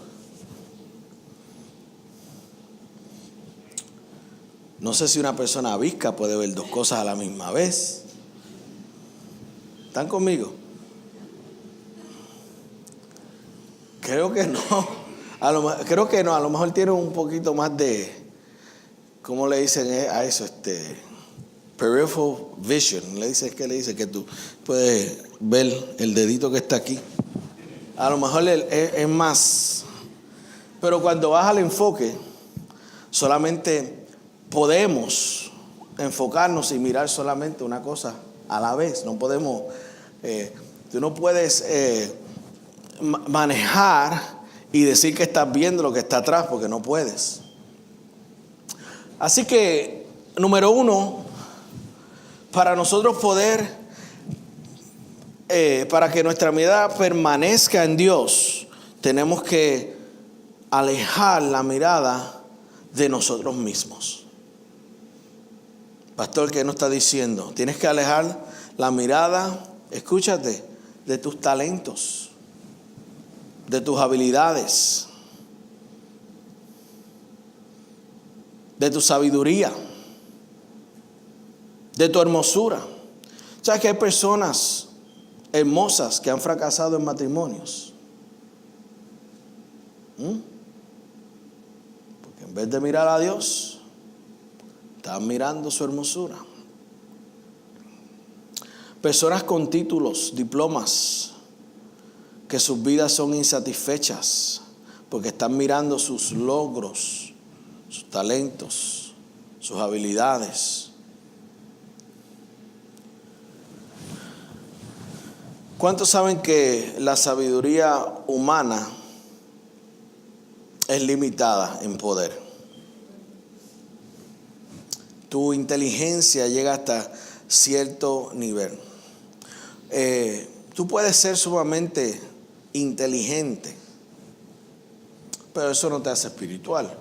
No sé si una persona avisca puede ver dos cosas a la misma vez. ¿Están conmigo? Creo que no. Creo que no. A lo mejor tiene un poquito más de, ¿cómo le dicen a eso? Peripheral vision. Le dice que tú puedes ver el dedito que está aquí. A lo mejor es más. Pero cuando vas al enfoque, solamente podemos enfocarnos y mirar solamente una cosa a la vez. No podemos, tú no puedes manejar y decir que estás viendo lo que está atrás, porque no puedes. Así que, número uno, para nosotros poder, para que nuestra mirada permanezca en Dios, tenemos que alejar la mirada de nosotros mismos. Pastor, ¿qué nos está diciendo? Tienes que alejar la mirada, escúchate, de tus talentos, de tus habilidades, de tu sabiduría, de tu hermosura. ¿Sabes que hay personas hermosas que han fracasado en matrimonios? Porque en vez de mirar a Dios, están mirando su hermosura. Personas con títulos, diplomas, que sus vidas son insatisfechas porque están mirando sus logros, sus talentos, sus habilidades. ¿Cuántos saben que la sabiduría humana es limitada en poder? Tu inteligencia llega hasta cierto nivel. Tú puedes ser sumamente inteligente, pero eso no te hace espiritual,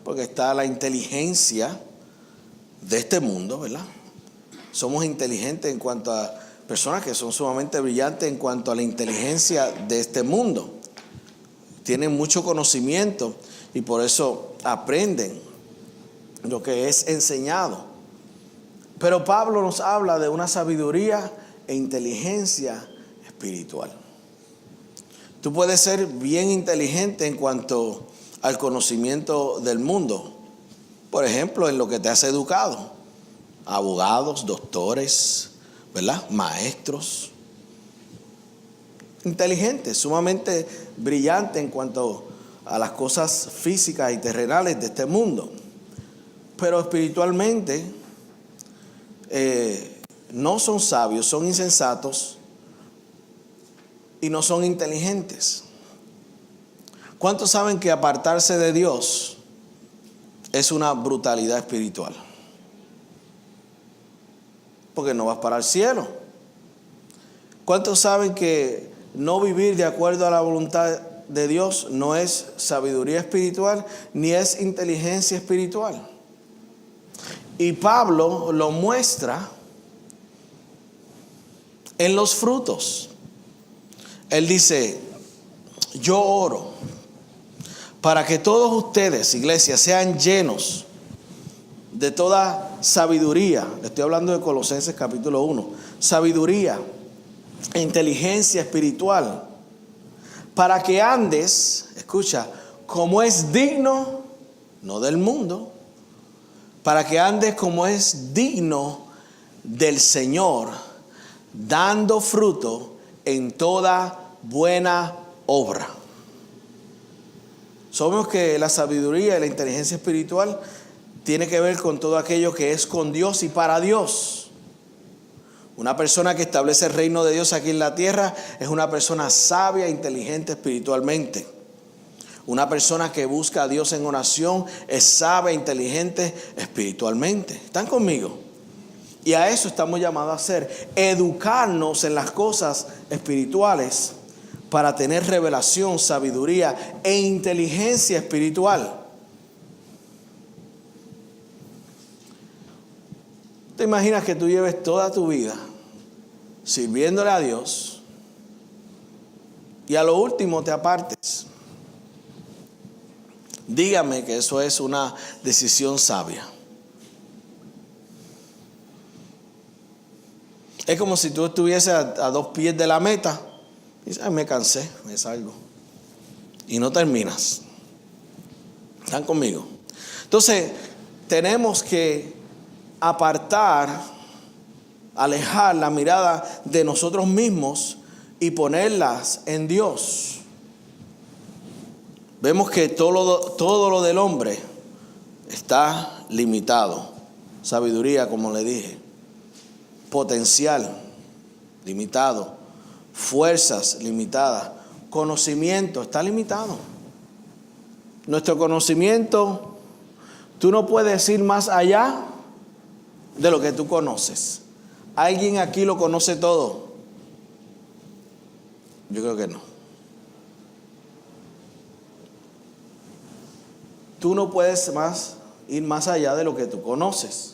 porque está la inteligencia de este mundo, ¿verdad? Somos inteligentes en cuanto a personas que son sumamente brillantes en cuanto a la inteligencia de este mundo. Tienen mucho conocimiento y por eso aprenden lo que es enseñado. Pero Pablo nos habla de una sabiduría e inteligencia espiritual. Tú puedes ser bien inteligente en cuanto al conocimiento del mundo. Por ejemplo, en lo que te has educado. Abogados, doctores, ¿verdad? Maestros. Inteligente, sumamente brillante en cuanto a las cosas físicas y terrenales de este mundo. Pero espiritualmente no son sabios, son insensatos y no son inteligentes. ¿Cuántos saben que apartarse de Dios es una brutalidad espiritual? Porque no vas para el cielo. ¿Cuántos saben que no vivir de acuerdo a la voluntad de Dios no es sabiduría espiritual ni es inteligencia espiritual? Y Pablo lo muestra en los frutos. Él dice: yo oro para que todos ustedes, iglesia, sean llenos de toda sabiduría. Le estoy hablando de Colosenses capítulo 1. Sabiduría, inteligencia espiritual, para que andes, escucha, como es digno, no del mundo, para que andes como es digno del Señor, dando fruto en toda buena obra. Sabemos que la sabiduría y la inteligencia espiritual tiene que ver con todo aquello que es con Dios y para Dios. Una persona que establece el reino de Dios aquí en la tierra es una persona sabia e inteligente espiritualmente. Una persona que busca a Dios en oración es sabia e inteligente espiritualmente. ¿Están conmigo? Y a eso estamos llamados a hacer, educarnos en las cosas espirituales para tener revelación, sabiduría e inteligencia espiritual. ¿Te imaginas que tú lleves toda tu vida sirviéndole a Dios y a lo último te apartes? Dígame que eso es una decisión sabia. Es como si tú estuvieses a 2 pies de la meta y dices: me cansé, me salgo. y no terminas. ¿Están conmigo? Entonces, tenemos que apartar, alejar la mirada de nosotros mismos y ponerlas en Dios. Vemos que todo lo del hombre está limitado. Sabiduría, como le dije. Potencial, limitado. Fuerzas, limitadas. Conocimiento, está limitado. Nuestro conocimiento, tú no puedes ir más allá de lo que tú conoces. ¿Alguien aquí lo conoce todo? Yo creo que no. Tú no puedes ir más allá de lo que tú conoces.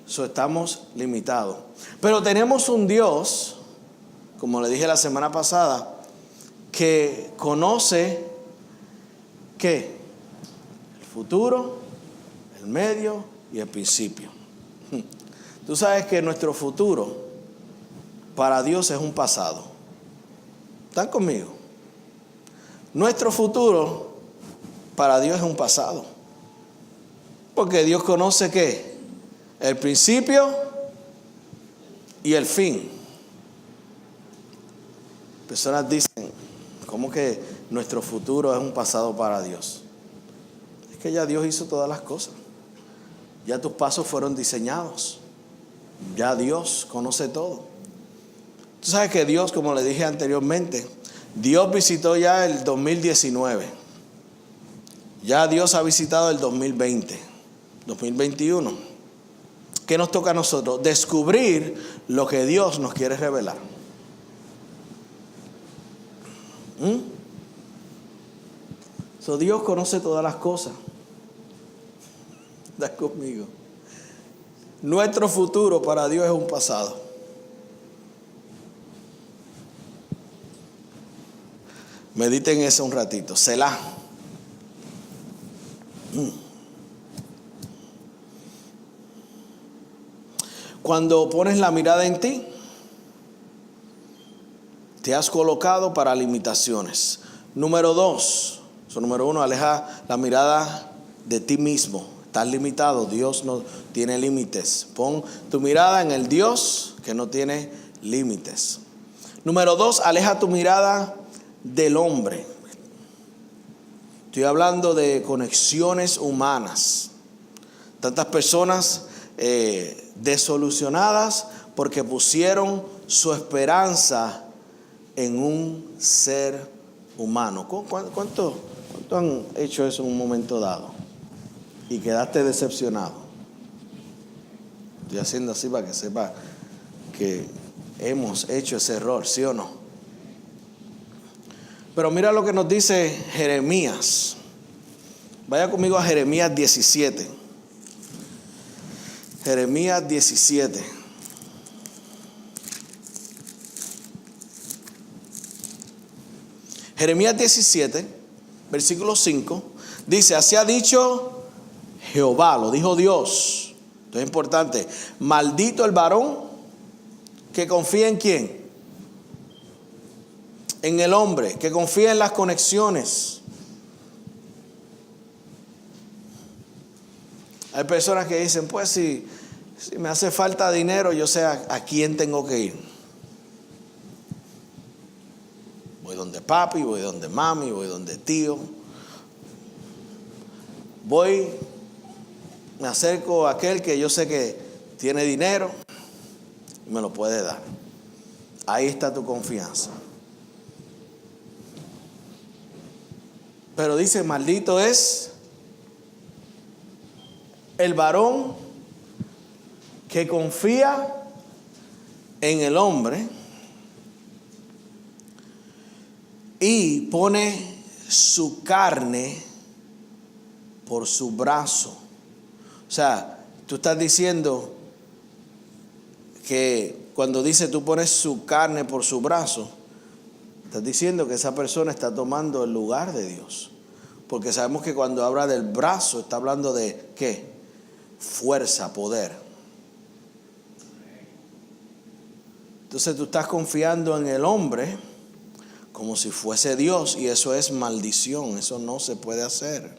Estamos limitados. Pero tenemos un Dios, como le dije la semana pasada, que conoce ¿qué? El futuro, el medio y el principio. Tú sabes que nuestro futuro para Dios es un pasado. ¿Están conmigo? Nuestro futuro para Dios es un pasado. Porque Dios conoce ¿qué? El principio y el fin. Personas dicen, ¿cómo que nuestro futuro es un pasado para Dios? Es que ya Dios hizo todas las cosas. Ya tus pasos fueron diseñados. Ya Dios conoce todo. Tú sabes que Dios, como le dije anteriormente, Dios visitó ya el 2019. Ya Dios ha visitado el 2020, 2021. ¿Qué nos toca a nosotros? Descubrir lo que Dios nos quiere revelar. Dios conoce todas las cosas. ¿Estás conmigo? Nuestro futuro para Dios es un pasado. Mediten eso un ratito. Selah. Cuando pones la mirada en ti, te has colocado para limitaciones. Número 2, número 1, aleja la mirada de ti mismo. Estás limitado, Dios no tiene límites. Pon tu mirada en el Dios que no tiene límites. Número 2, aleja tu mirada del hombre. Estoy hablando de conexiones humanas. Tantas personas desolucionadas porque pusieron su esperanza en un ser humano. ¿Cuánto han hecho eso en un momento dado? Y quedaste decepcionado. Estoy haciendo así para que sepa que hemos hecho ese error, ¿sí o no? Pero mira lo que nos dice Jeremías. Vaya conmigo a Jeremías 17. Jeremías 17. Jeremías 17, versículo 5, dice, así ha dicho Jehová, lo dijo Dios. Esto es importante. Maldito el varón que confía en ¿quién? En el hombre, que confía en las conexiones. Hay personas que dicen, pues si me hace falta dinero, yo sé a quién tengo que ir. Voy donde papi, voy donde mami, voy donde tío. Me acerco a aquel que yo sé que tiene dinero y me lo puede dar. Ahí está tu confianza. Pero dice, maldito es el varón que confía en el hombre y pone su carne por su brazo. O sea, tú estás diciendo que cuando dice tú pones su carne por su brazo, estás diciendo que esa persona está tomando el lugar de Dios. Porque sabemos que cuando habla del brazo, está hablando de ¿qué? Fuerza, poder. Entonces tú estás confiando en el hombre como si fuese Dios, y eso es maldición, eso no se puede hacer.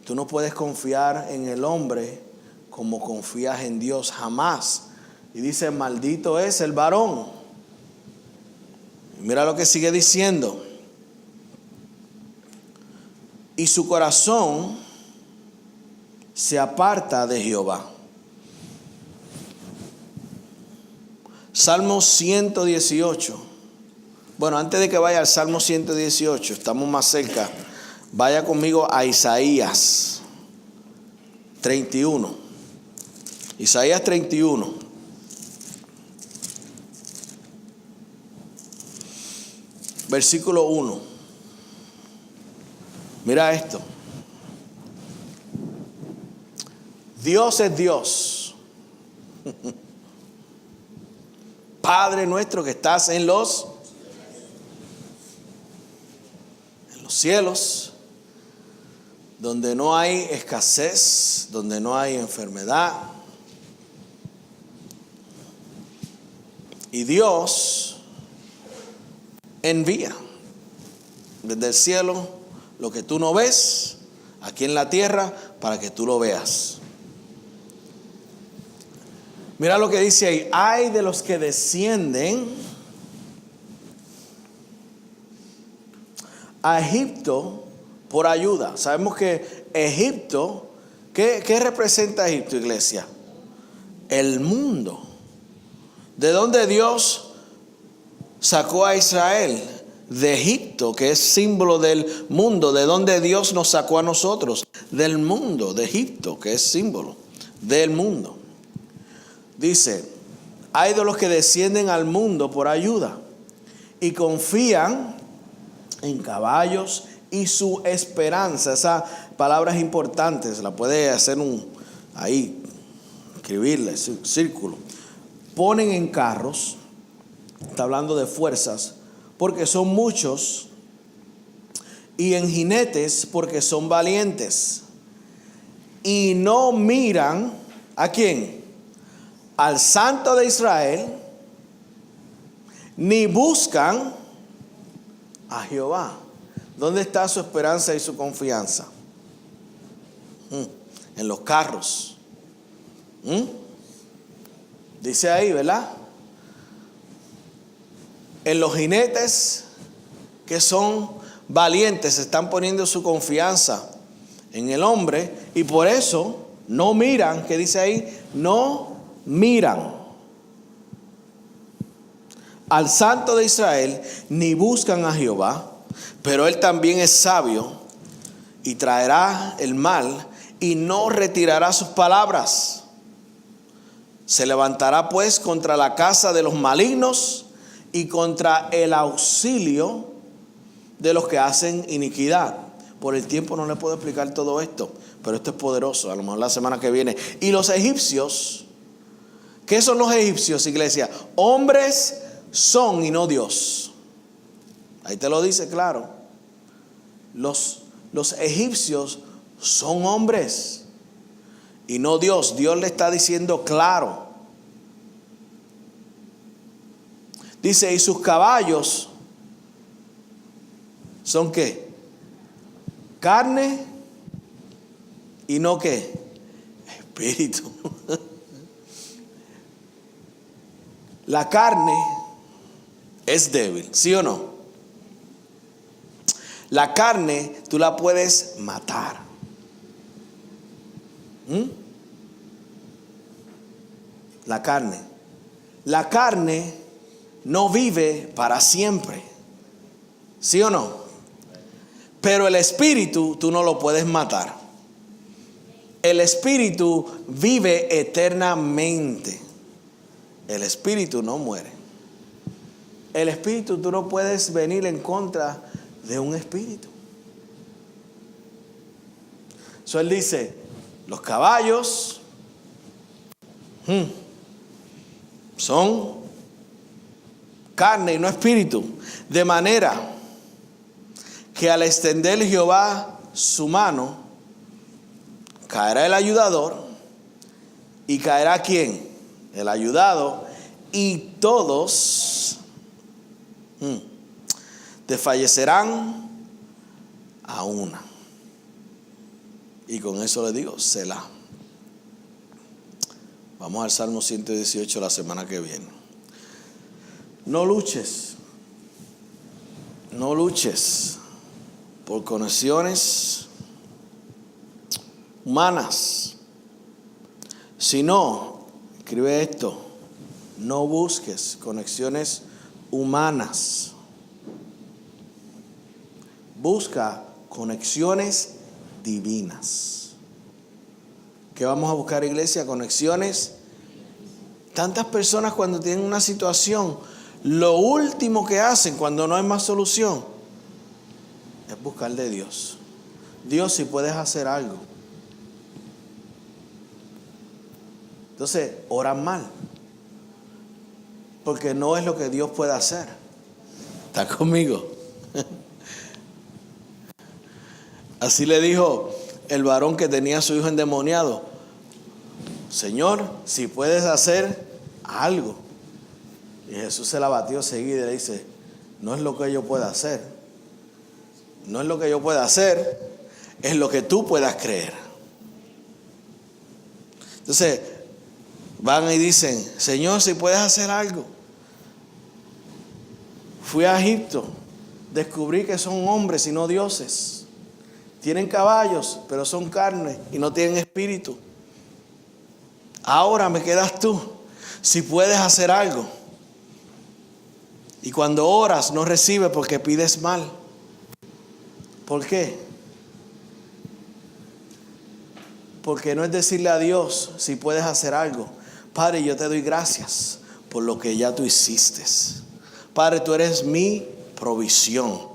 Tú no puedes confiar en el hombre como confías en Dios, jamás. Y dice, maldito es el varón. Mira lo que sigue diciendo. Y su corazón se aparta de Jehová. Salmo 118. Bueno, antes de que vaya al Salmo 118, estamos más cerca. Vaya conmigo a Isaías 31. Isaías 31. Versículo 1. Mira esto. Dios es Dios. Padre nuestro que estás en los cielos, donde no hay escasez, donde no hay enfermedad. Y Dios envía desde el cielo lo que tú no ves aquí en la tierra para que tú lo veas. Mira lo que dice ahí. Ay de los que descienden a Egipto por ayuda. Sabemos que Egipto, ¿qué representa Egipto, iglesia? El mundo. ¿De dónde Dios sacó a Israel? De Egipto, que es símbolo del mundo. ¿De dónde Dios nos sacó a nosotros? Del mundo, de Egipto, que es símbolo del mundo. Dice, hay de los que descienden al mundo por ayuda y confían en caballos y su esperanza. Esa palabra es importante, se la puede hacer ahí, escribirle, círculo. Ponen en carros, está hablando de fuerzas, porque son muchos, y en jinetes, porque son valientes. Y no miran, ¿a quién? Al Santo de Israel, ni buscan a Jehová. ¿Dónde está su esperanza y su confianza? En los carros. Dice ahí, ¿verdad? En los jinetes que son valientes, están poniendo su confianza en el hombre, y por eso no miran, ¿qué dice ahí? No miran al Santo de Israel, ni buscan a Jehová. Pero él también es sabio y traerá el mal y no retirará sus palabras. Se levantará pues contra la casa de los malignos y contra el auxilio de los que hacen iniquidad. Por el tiempo no le puedo explicar todo esto, pero esto es poderoso, a lo mejor la semana que viene. Y los egipcios, ¿qué son los egipcios, iglesia? Hombres son y no Dios. Ahí te lo dice claro. Los egipcios son hombres y no Dios. Dios le está diciendo claro. Dice, y sus caballos son ¿qué? Carne y no ¿qué? Espíritu. La carne es débil, ¿sí o no? La carne tú la puedes matar. La carne no vive para siempre, ¿sí o no? Pero el espíritu tú no lo puedes matar. El espíritu vive eternamente. El espíritu no muere. El espíritu tú no puedes venir en contra de un espíritu. So él dice, los caballos son carne y no espíritu. De manera que al extender Jehová su mano, caerá el ayudador. ¿Y caerá quién? El ayudado. Y todos Desfallecerán a una. Y con eso le digo, Selah. Vamos al Salmo 118 la semana que viene. No luches por conexiones humanas, sino, escribe esto, no busques conexiones humanas. Busca conexiones divinas. ¿Qué vamos a buscar, iglesia? Conexiones. Tantas personas cuando tienen una situación, lo último que hacen cuando no hay más solución es buscar de Dios. Dios, si puedes hacer algo. Entonces, oran mal, porque no es lo que Dios puede hacer. ¿Está conmigo? Así le dijo el varón que tenía a su hijo endemoniado: Señor, si puedes hacer algo. Y Jesús se la batió seguida y le dice: no es lo que yo pueda hacer. No es lo que yo pueda hacer, es lo que tú puedas creer. Entonces, van y dicen: Señor, si puedes hacer algo. Fui a Egipto, descubrí que son hombres y no dioses. Tienen caballos, pero son carne y no tienen espíritu. Ahora me quedas tú, si puedes hacer algo. Y cuando oras no recibes porque pides mal. ¿Por qué? Porque no es decirle a Dios, si puedes hacer algo: Padre, yo te doy gracias por lo que ya tú hiciste. Padre, tú eres mi provisión.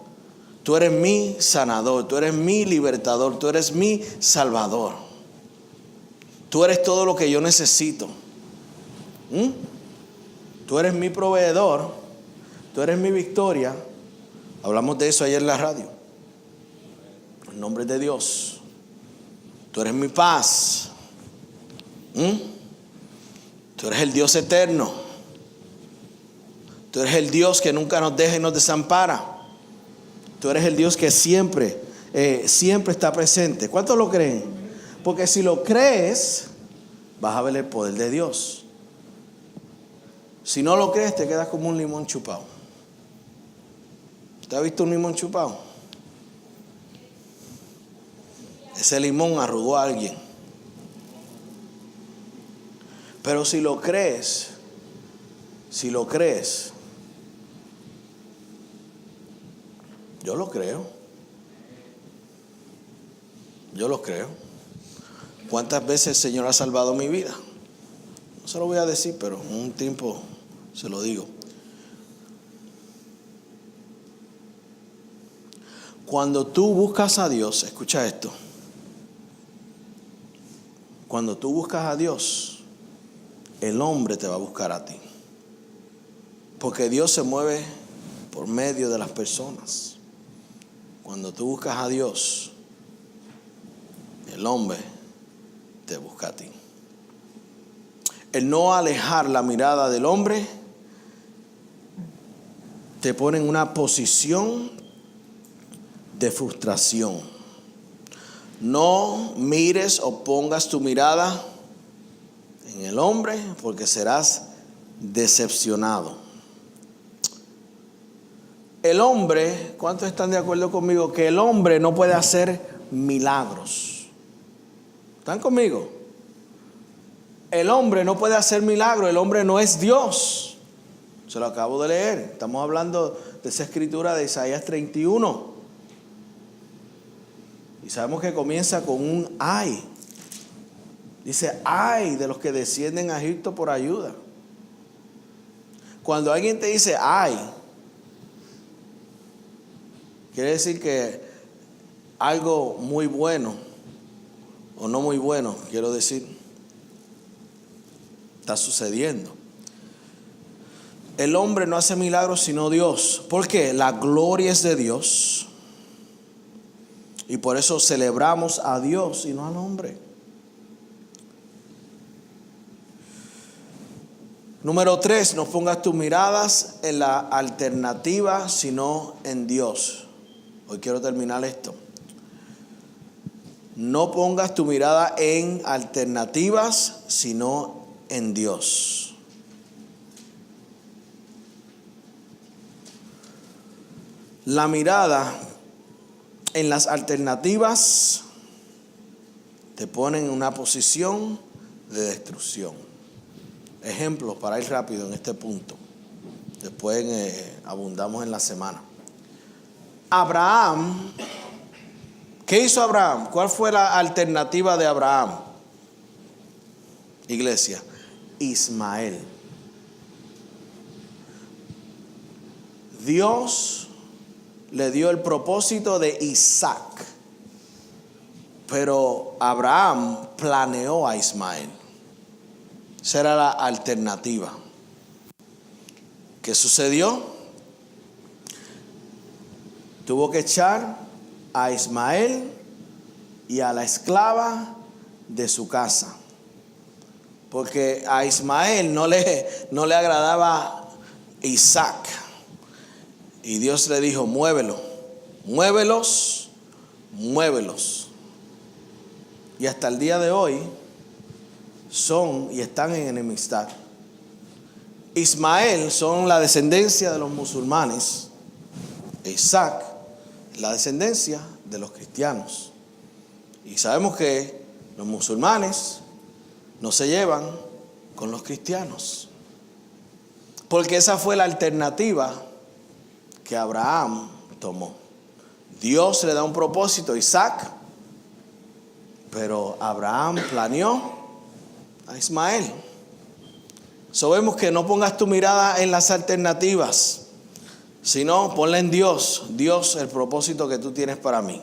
Tú eres mi sanador, tú eres mi libertador, tú eres mi salvador. Tú eres todo lo que yo necesito. Tú eres mi proveedor, tú eres mi victoria. Hablamos de eso ayer en la radio. En nombre de Dios. Tú eres mi paz. Tú eres el Dios eterno. Tú eres el Dios que nunca nos deja y nos desampara. Tú eres el Dios que siempre está presente. ¿Cuántos lo creen? Porque si lo crees, vas a ver el poder de Dios. Si no lo crees, te quedas como un limón chupado. ¿Usted ha visto un limón chupado? Ese limón arrugó a alguien. Pero si lo crees, yo lo creo. ¿Cuántas veces el Señor ha salvado mi vida? No se lo voy a decir, pero en un tiempo se lo digo. Cuando tú buscas a Dios, escucha esto. Cuando tú buscas a Dios, el hombre te va a buscar a ti. Porque Dios se mueve por medio de las personas. Cuando tú buscas a Dios, el hombre te busca a ti. El no alejar la mirada del hombre te pone en una posición de frustración. No mires o pongas tu mirada en el hombre, porque serás decepcionado. El hombre, ¿cuántos están de acuerdo conmigo? Que el hombre no puede hacer milagros. ¿Están conmigo? El hombre no puede hacer milagros. El hombre no es Dios. Se lo acabo de leer. Estamos hablando de esa escritura de Isaías 31. Y sabemos que comienza con un ay. Dice: ay de los que descienden a Egipto por ayuda. Cuando alguien te dice ay, quiere decir que algo muy bueno, o no muy bueno, quiero decir, está sucediendo. El hombre no hace milagros sino Dios. ¿Por qué? La gloria es de Dios. Y por eso celebramos a Dios y no al hombre. Número 3, no pongas tus miradas en la alternativa, sino en Dios. Hoy quiero terminar esto. No pongas tu mirada en alternativas, sino en Dios. La mirada en las alternativas te pone en una posición de destrucción. Ejemplos para ir rápido en este punto. Después abundamos en la semana. Abraham, ¿qué hizo Abraham? ¿Cuál fue la alternativa de Abraham? Iglesia, Ismael. Dios le dio el propósito de Isaac, pero Abraham planeó a Ismael. Esa era la alternativa. ¿Qué sucedió? Tuvo que echar a Ismael y a la esclava de su casa, porque a Ismael no le agradaba Isaac. Y Dios le dijo: muévelos. Y hasta el día de hoy son y están en enemistad. Ismael son la descendencia de los musulmanes. Isaac, la descendencia de los cristianos. Y sabemos que los musulmanes no se llevan con los cristianos, porque esa fue la alternativa que Abraham tomó. Dios le da un propósito a Isaac, pero Abraham planeó a Ismael. Vemos que no pongas tu mirada en las alternativas, sino ponla en Dios. Dios, el propósito que tú tienes para mí.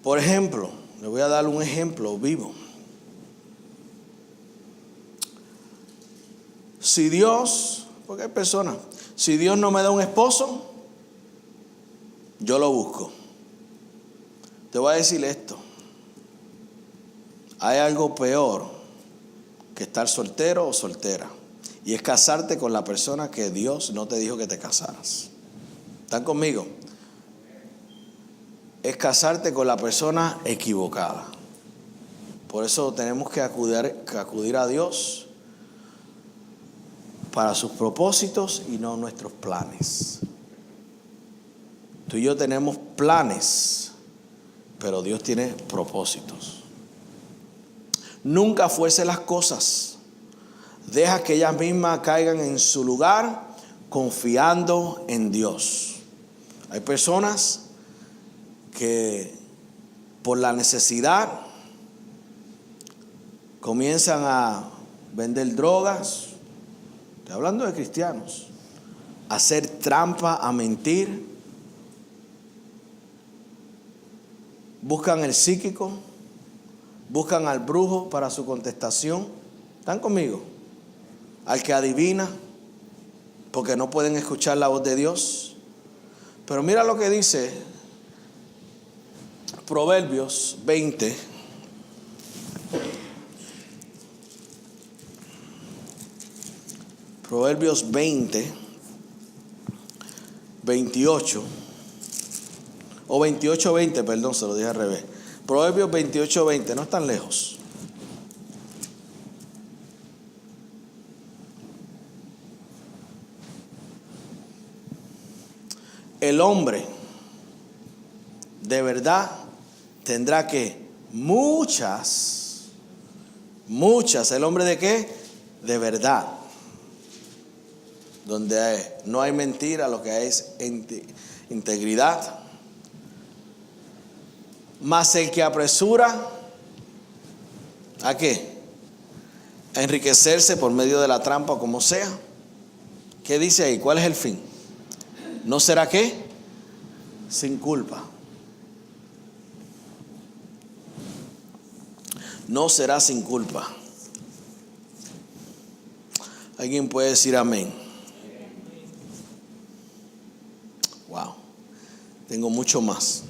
Por ejemplo, le voy a dar un ejemplo vivo. Si Dios, porque hay personas, si Dios no me da un esposo, yo lo busco. Te voy a decir esto: hay algo peor que estar soltero o soltera, y es casarte con la persona que Dios no te dijo que te casaras. ¿Están conmigo? Es casarte con la persona equivocada. Por eso tenemos que acudir a Dios para sus propósitos y no nuestros planes. Tú y yo tenemos planes, pero Dios tiene propósitos. Nunca fuerces las cosas. Deja que ellas mismas caigan en su lugar, confiando en Dios. Hay personas que por la necesidad comienzan a vender drogas. Estoy hablando de cristianos. A hacer trampa, a mentir. Buscan el psíquico, buscan al brujo para su contestación. ¿Están conmigo? Al que adivina, porque no pueden escuchar la voz de Dios. Pero mira lo que dice Proverbios 20. Proverbios 20, 28. O 28:20, perdón, se lo dije al revés. Proverbios 28:20, no están lejos. El hombre de verdad tendrá que muchas. ¿El hombre de qué? De verdad. Donde no hay mentira, lo que hay es integridad. Mas el que apresura, ¿a qué? A enriquecerse por medio de la trampa, como sea. ¿Qué dice ahí? ¿Cuál es el fin? ¿No será qué? Sin culpa. No será sin culpa. ¿Alguien puede decir amén? Wow. Tengo mucho más,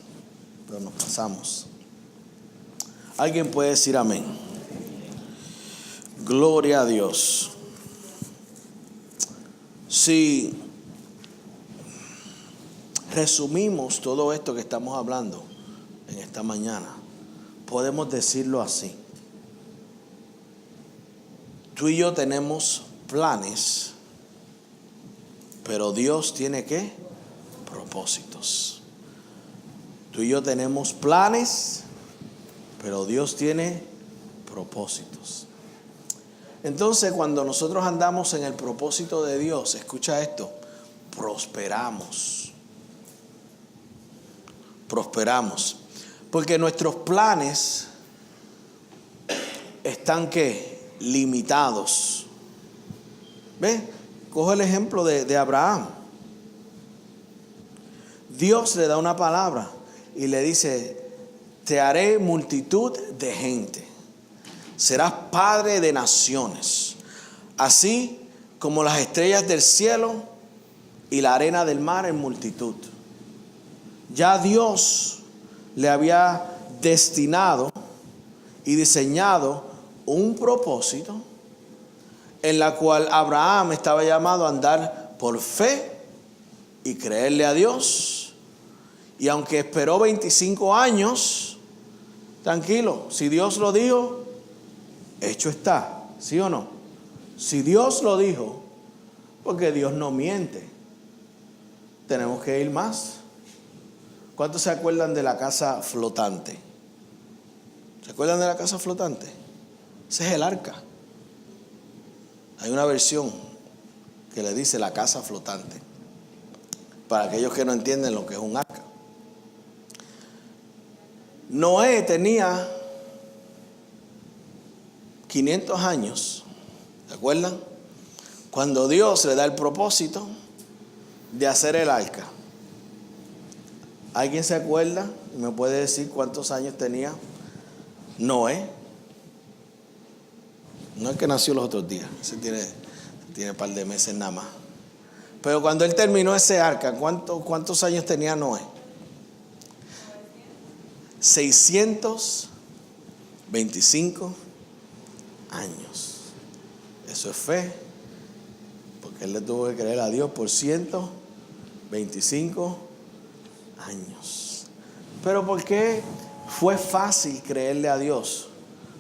pero nos pasamos. ¿Alguien puede decir amén? Gloria a Dios. Si resumimos todo esto que estamos hablando en esta mañana, podemos decirlo así. Tú y yo tenemos planes, pero Dios tiene ¿qué? Propósitos. Tú y yo tenemos planes, pero Dios tiene propósitos. Entonces, cuando nosotros andamos en el propósito de Dios, escucha esto, prosperamos. Prosperamos. Porque nuestros planes están ¿qué? Limitados. ¿Ves? Coge el ejemplo de Abraham. Dios le da una palabra y le dice: te haré multitud de gente. Serás padre de naciones, así como las estrellas del cielo y la arena del mar en multitud. Ya Dios le había destinado y diseñado un propósito en la cual Abraham estaba llamado a andar por fe y creerle a Dios. Y aunque esperó 25 años, tranquilo, si Dios lo dijo, hecho está, ¿sí o no? Si Dios lo dijo, porque Dios no miente, tenemos que ir más. ¿Cuántos se acuerdan de la casa flotante? ¿Se acuerdan de la casa flotante? Ese es el arca. Hay una versión que le dice la casa flotante, para aquellos que no entienden lo que es un arca. Noé tenía 500 años, ¿se acuerdan? Cuando Dios le da el propósito de hacer el arca. ¿Alguien se acuerda? ¿Me puede decir cuántos años tenía Noé? No es que nació los otros días, ese tiene un par de meses nada más. Pero cuando él terminó ese arca, ¿cuántos años tenía Noé? 625 años. Eso es fe, porque él le tuvo que creer a Dios por 125 años. Pero ¿por qué fue fácil creerle a Dios?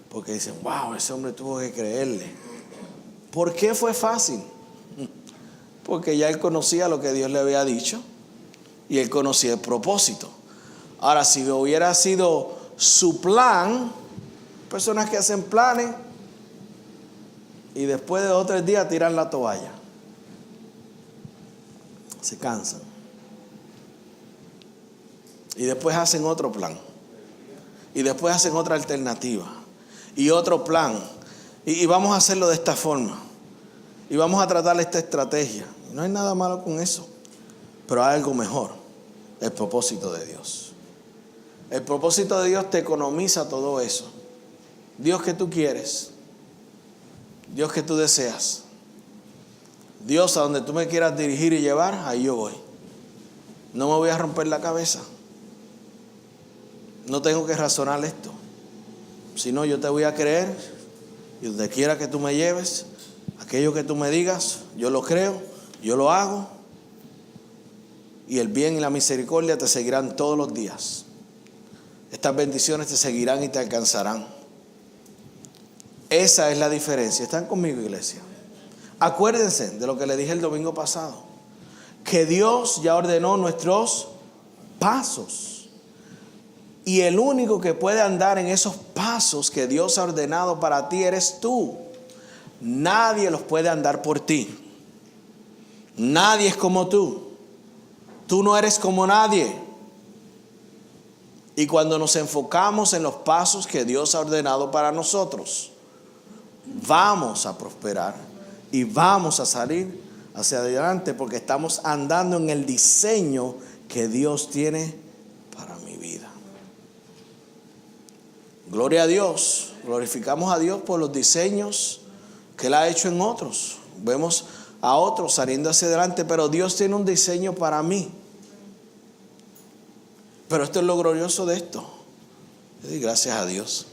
Porque dicen, wow, ese hombre tuvo que creerle. ¿Por qué fue fácil? Porque ya él conocía lo que Dios le había dicho y él conocía el propósito. Ahora, si hubiera sido su plan, personas que hacen planes y después de 2 o 3 días tiran la toalla, se cansan y después hacen otro plan y después hacen otra alternativa y otro plan y vamos a hacerlo de esta forma y vamos a tratar esta estrategia. No hay nada malo con eso, pero hay algo mejor: el propósito de Dios. El propósito de Dios te economiza todo eso. Dios que tú quieres, Dios que tú deseas, Dios a donde tú me quieras dirigir y llevar, ahí yo voy. No me voy a romper la cabeza. No tengo que razonar esto. Si no, yo te voy a creer y donde quiera que tú me lleves, aquello que tú me digas, yo lo creo, yo lo hago, y el bien y la misericordia te seguirán todos los días. Estas bendiciones te seguirán y te alcanzarán. Esa es la diferencia. ¿Están conmigo, iglesia? Acuérdense de lo que le dije el domingo pasado, que Dios ya ordenó nuestros pasos, y el único que puede andar en esos pasos que Dios ha ordenado para ti eres tú. Nadie los puede andar por ti. Nadie es como tú. Tú no eres como nadie. Y cuando nos enfocamos en los pasos que Dios ha ordenado para nosotros, vamos a prosperar y vamos a salir hacia adelante, porque estamos andando en el diseño que Dios tiene para mi vida. Gloria a Dios. Glorificamos a Dios por los diseños que Él ha hecho en otros. Vemos a otros saliendo hacia adelante, pero Dios tiene un diseño para mí. Pero esto es lo glorioso de esto. Y gracias a Dios.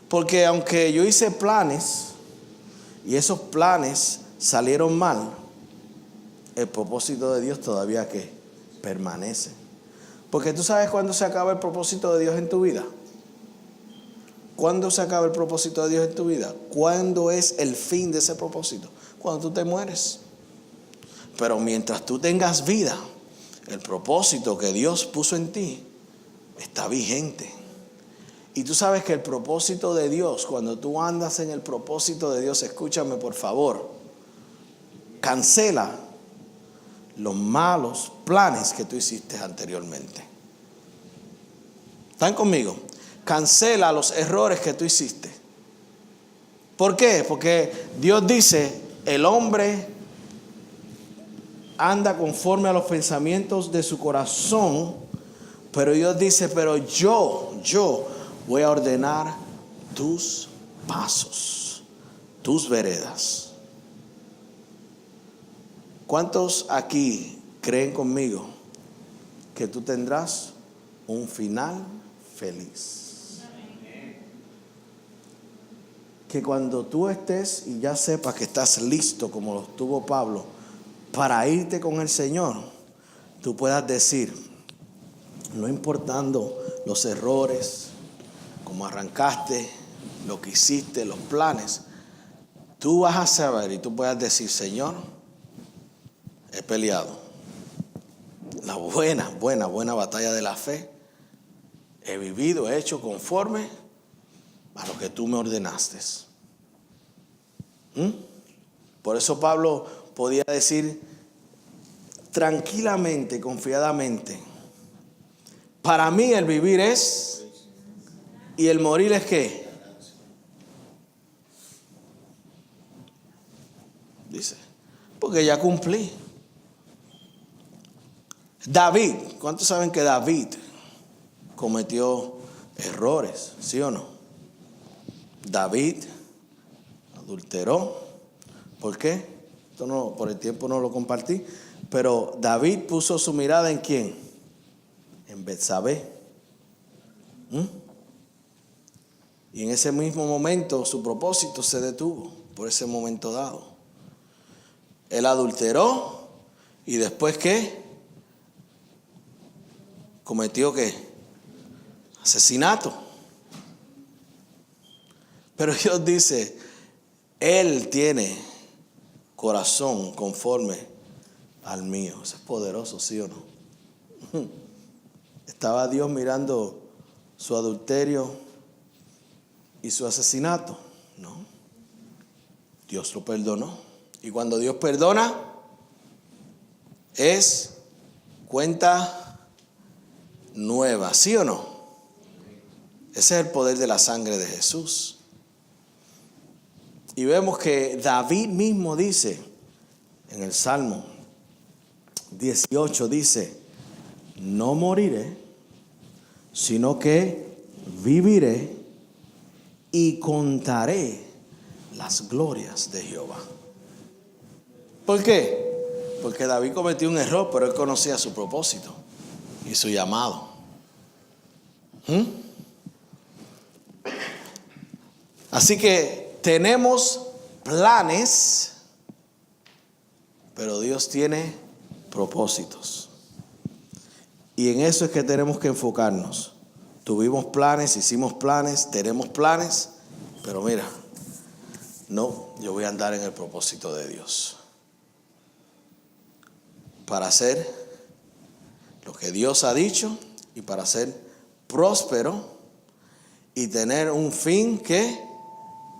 Porque aunque yo hice planes y esos planes salieron mal, el propósito de Dios todavía que permanece. Porque tú sabes cuándo se acaba el propósito de Dios en tu vida. ¿Cuándo se acaba el propósito de Dios en tu vida? ¿Cuándo es el fin de ese propósito? Cuando tú te mueres. Pero mientras tú tengas vida, el propósito que Dios puso en ti está vigente. Y tú sabes que el propósito de Dios, cuando tú andas en el propósito de Dios, escúchame por favor, cancela los malos planes que tú hiciste anteriormente. ¿Están conmigo? Cancela los errores que tú hiciste. ¿Por qué? Porque Dios dice, el hombre anda conforme a los pensamientos de su corazón, pero Dios dice, pero yo voy a ordenar tus pasos, tus veredas. ¿Cuántos aquí creen conmigo que tú tendrás un final feliz? Que cuando tú estés y ya sepas que estás listo, como lo estuvo Pablo, para irte con el Señor, tú puedas decir, no importando los errores, cómo arrancaste, lo que hiciste, los planes, tú vas a saber y tú puedas decir, Señor, he peleado la buena batalla de la fe, he vivido, he hecho conforme a lo que tú me ordenaste. Por eso Pablo podía decir tranquilamente, confiadamente, para mí el vivir es y el morir es ¿qué? Dice, porque ya cumplí. David, ¿cuántos saben que David cometió errores? ¿Sí o no? David adulteró. ¿Por qué? Esto no, por el tiempo no lo compartí. Pero David puso su mirada ¿en quién? En Betsabé. Y en ese mismo momento su propósito se detuvo por ese momento dado. Él adulteró y después ¿qué? Cometió ¿qué? Asesinato. Pero Dios dice, Él tiene corazón conforme al mío. Eso es poderoso, ¿sí o no? ¿Estaba Dios mirando su adulterio y su asesinato? No. Dios lo perdonó. Y cuando Dios perdona, es cuenta nueva, ¿sí o no? Ese es el poder de la sangre de Jesús. Y vemos que David mismo dice en el Salmo 18, dice, no moriré, sino que viviré y contaré las glorias de Jehová. ¿Por qué? Porque David cometió un error, pero él conocía su propósito y su llamado. Así que tenemos planes, pero Dios tiene propósitos. Y en eso es que tenemos que enfocarnos. Tuvimos planes, hicimos planes, tenemos planes, pero mira, no, yo voy a andar en el propósito de Dios. Para hacer lo que Dios ha dicho y para ser próspero y tener un fin que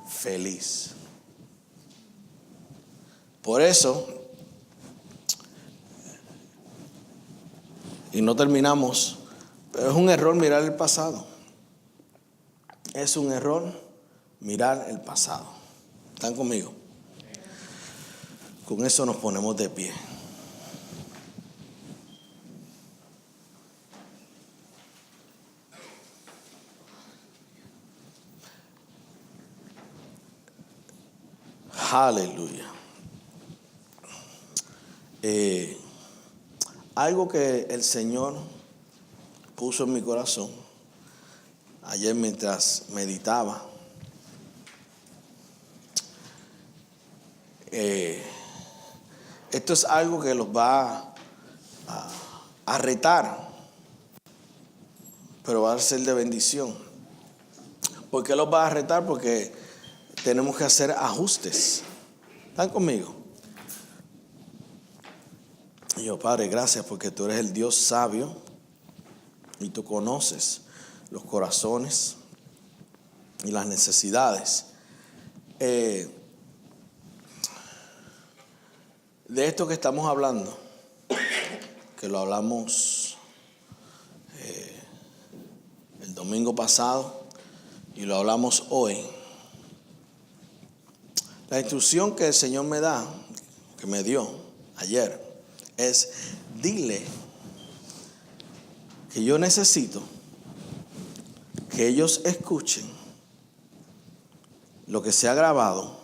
feliz. Por eso, y no terminamos, pero es un error mirar el pasado. Es un error mirar el pasado. ¿Están conmigo? Con eso nos ponemos de pie. Aleluya. Algo que el Señor puso en mi corazón ayer mientras meditaba. esto es algo que los va a retar, pero va a ser de bendición. ¿Por qué los va a retar? Porque tenemos que hacer ajustes. ¿Están conmigo? Y yo, Padre, gracias porque tú eres el Dios sabio y tú conoces los corazones y las necesidades. De esto que estamos hablando, que lo hablamos el domingo pasado y lo hablamos hoy. La instrucción que el Señor me da, que me dio ayer, es: dile que yo necesito que ellos escuchen lo que se ha grabado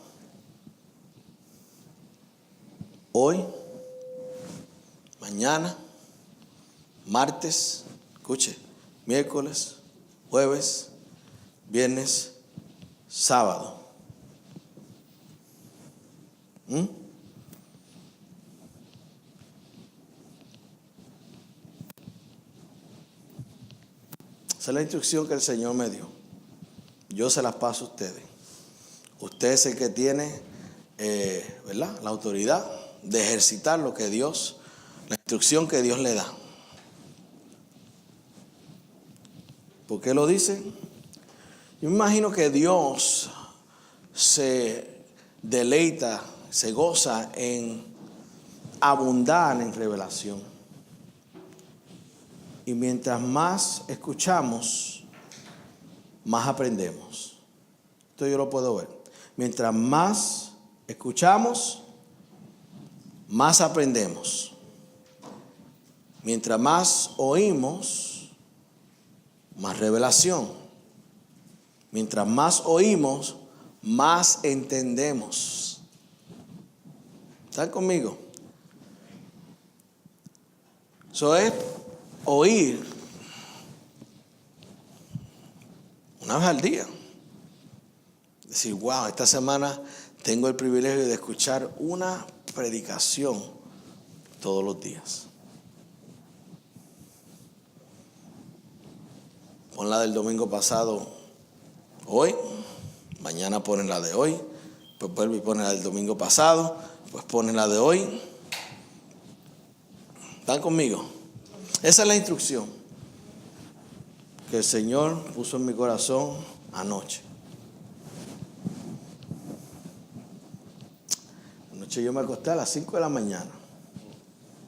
hoy, mañana, martes, escuche, miércoles, jueves, viernes, sábado. Esa es la instrucción que el Señor me dio. Yo se las paso a ustedes. Usted es el que tiene, ¿verdad?, la autoridad de ejercitar lo que Dios, la instrucción que Dios le da. ¿Por qué lo dice? Yo me imagino que Dios se deleita, se goza en abundar en revelación. Y mientras más escuchamos, más aprendemos. Esto yo lo puedo ver. Mientras más escuchamos, más aprendemos. Mientras más oímos, más revelación. Mientras más oímos, más entendemos. ¿Están conmigo? Eso es oír una vez al día. Decir, wow, esta semana tengo el privilegio de escuchar una predicación todos los días. Pon la del domingo pasado hoy, mañana ponen la de hoy, pues vuelve y pone la del domingo pasado, pues ponen la de hoy. ¿Están conmigo? Esa es la instrucción que el Señor puso en mi corazón anoche. Anoche yo me acosté a las 5 de la mañana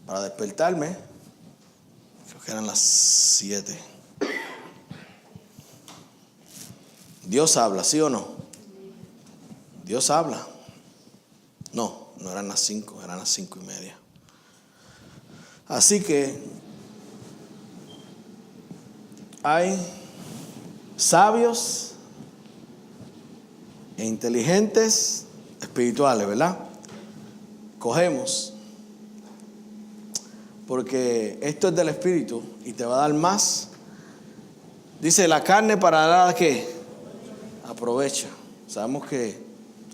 para despertarme, creo que eran las 7. Dios habla, ¿sí o no? Dios habla. No eran las 5, eran las 5:30. Así que hay sabios e inteligentes espirituales, ¿verdad? Cogemos, porque esto es del espíritu y te va a dar más. Dice, la carne para nada ¿qué? Aprovecha. Sabemos que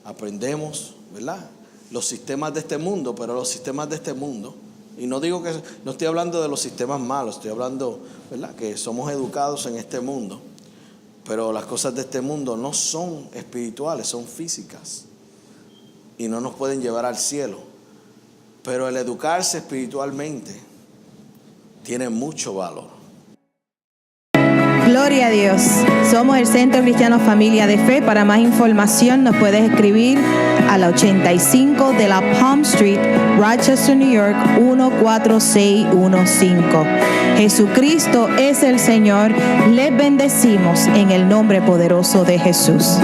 aprendemos, ¿verdad?, los sistemas de este mundo, pero los sistemas de este mundo, y no estoy hablando de los sistemas malos, estoy hablando, ¿verdad?, que somos educados en este mundo, pero las cosas de este mundo no son espirituales, son físicas y no nos pueden llevar al cielo. Pero el educarse espiritualmente tiene mucho valor.
Gloria a Dios. Somos el Centro Cristiano Familia de Fe. Para más información nos puedes escribir a la 85 de la Palm Street, Rochester, New York, 14615. Jesucristo es el Señor. Les bendecimos en el nombre poderoso de Jesús.